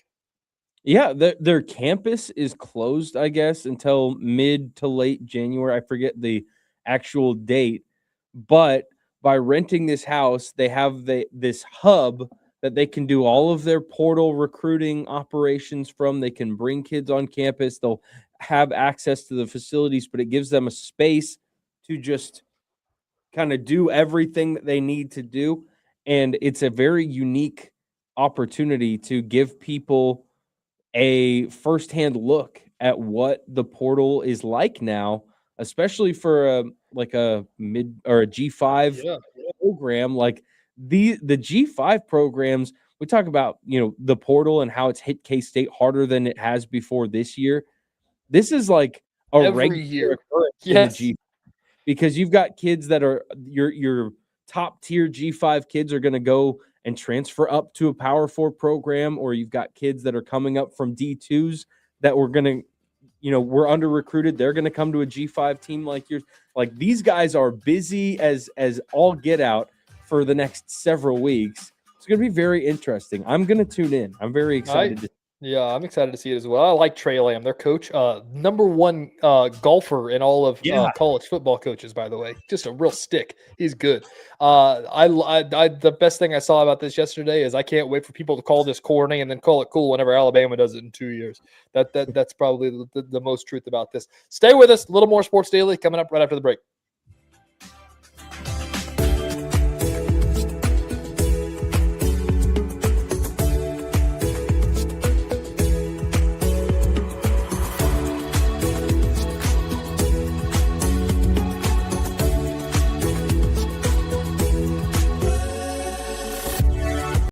Yeah, their campus is closed, I guess, until mid to late January. I forget the actual date, but by renting this house, they have this hub that they can do all of their portal recruiting operations from. They can bring kids on campus. They'll have access to the facilities, but it gives them a space to just kind of do everything that they need to do. And it's a very unique opportunity to give people a firsthand look at what the portal is like now, especially for a mid or a G5 program. Like the G5 programs, we talk about, the portal and how it's hit K-State harder than it has before this year. This is like every year occurrence in the G5, because you've got kids that are your top tier G5 kids are going to go and transfer up to a Power 4 program, or you've got kids that are coming up from D2s that we're going to, we're under recruited. They're going to come to a G5 team like yours. Like, these guys are busy as all get out for the next several weeks. It's going to be very interesting. I'm going to tune in. I'm very excited. I'm excited to see it as well. I like Trey Lamb, their coach, number one golfer in all of college football coaches, by the way. Just a real stick. He's good. The best thing I saw about this yesterday is I can't wait for people to call this corny and then call it cool whenever Alabama does it in 2 years. That's probably the most truth about this. Stay with us. A little more Sports Daily coming up right after the break.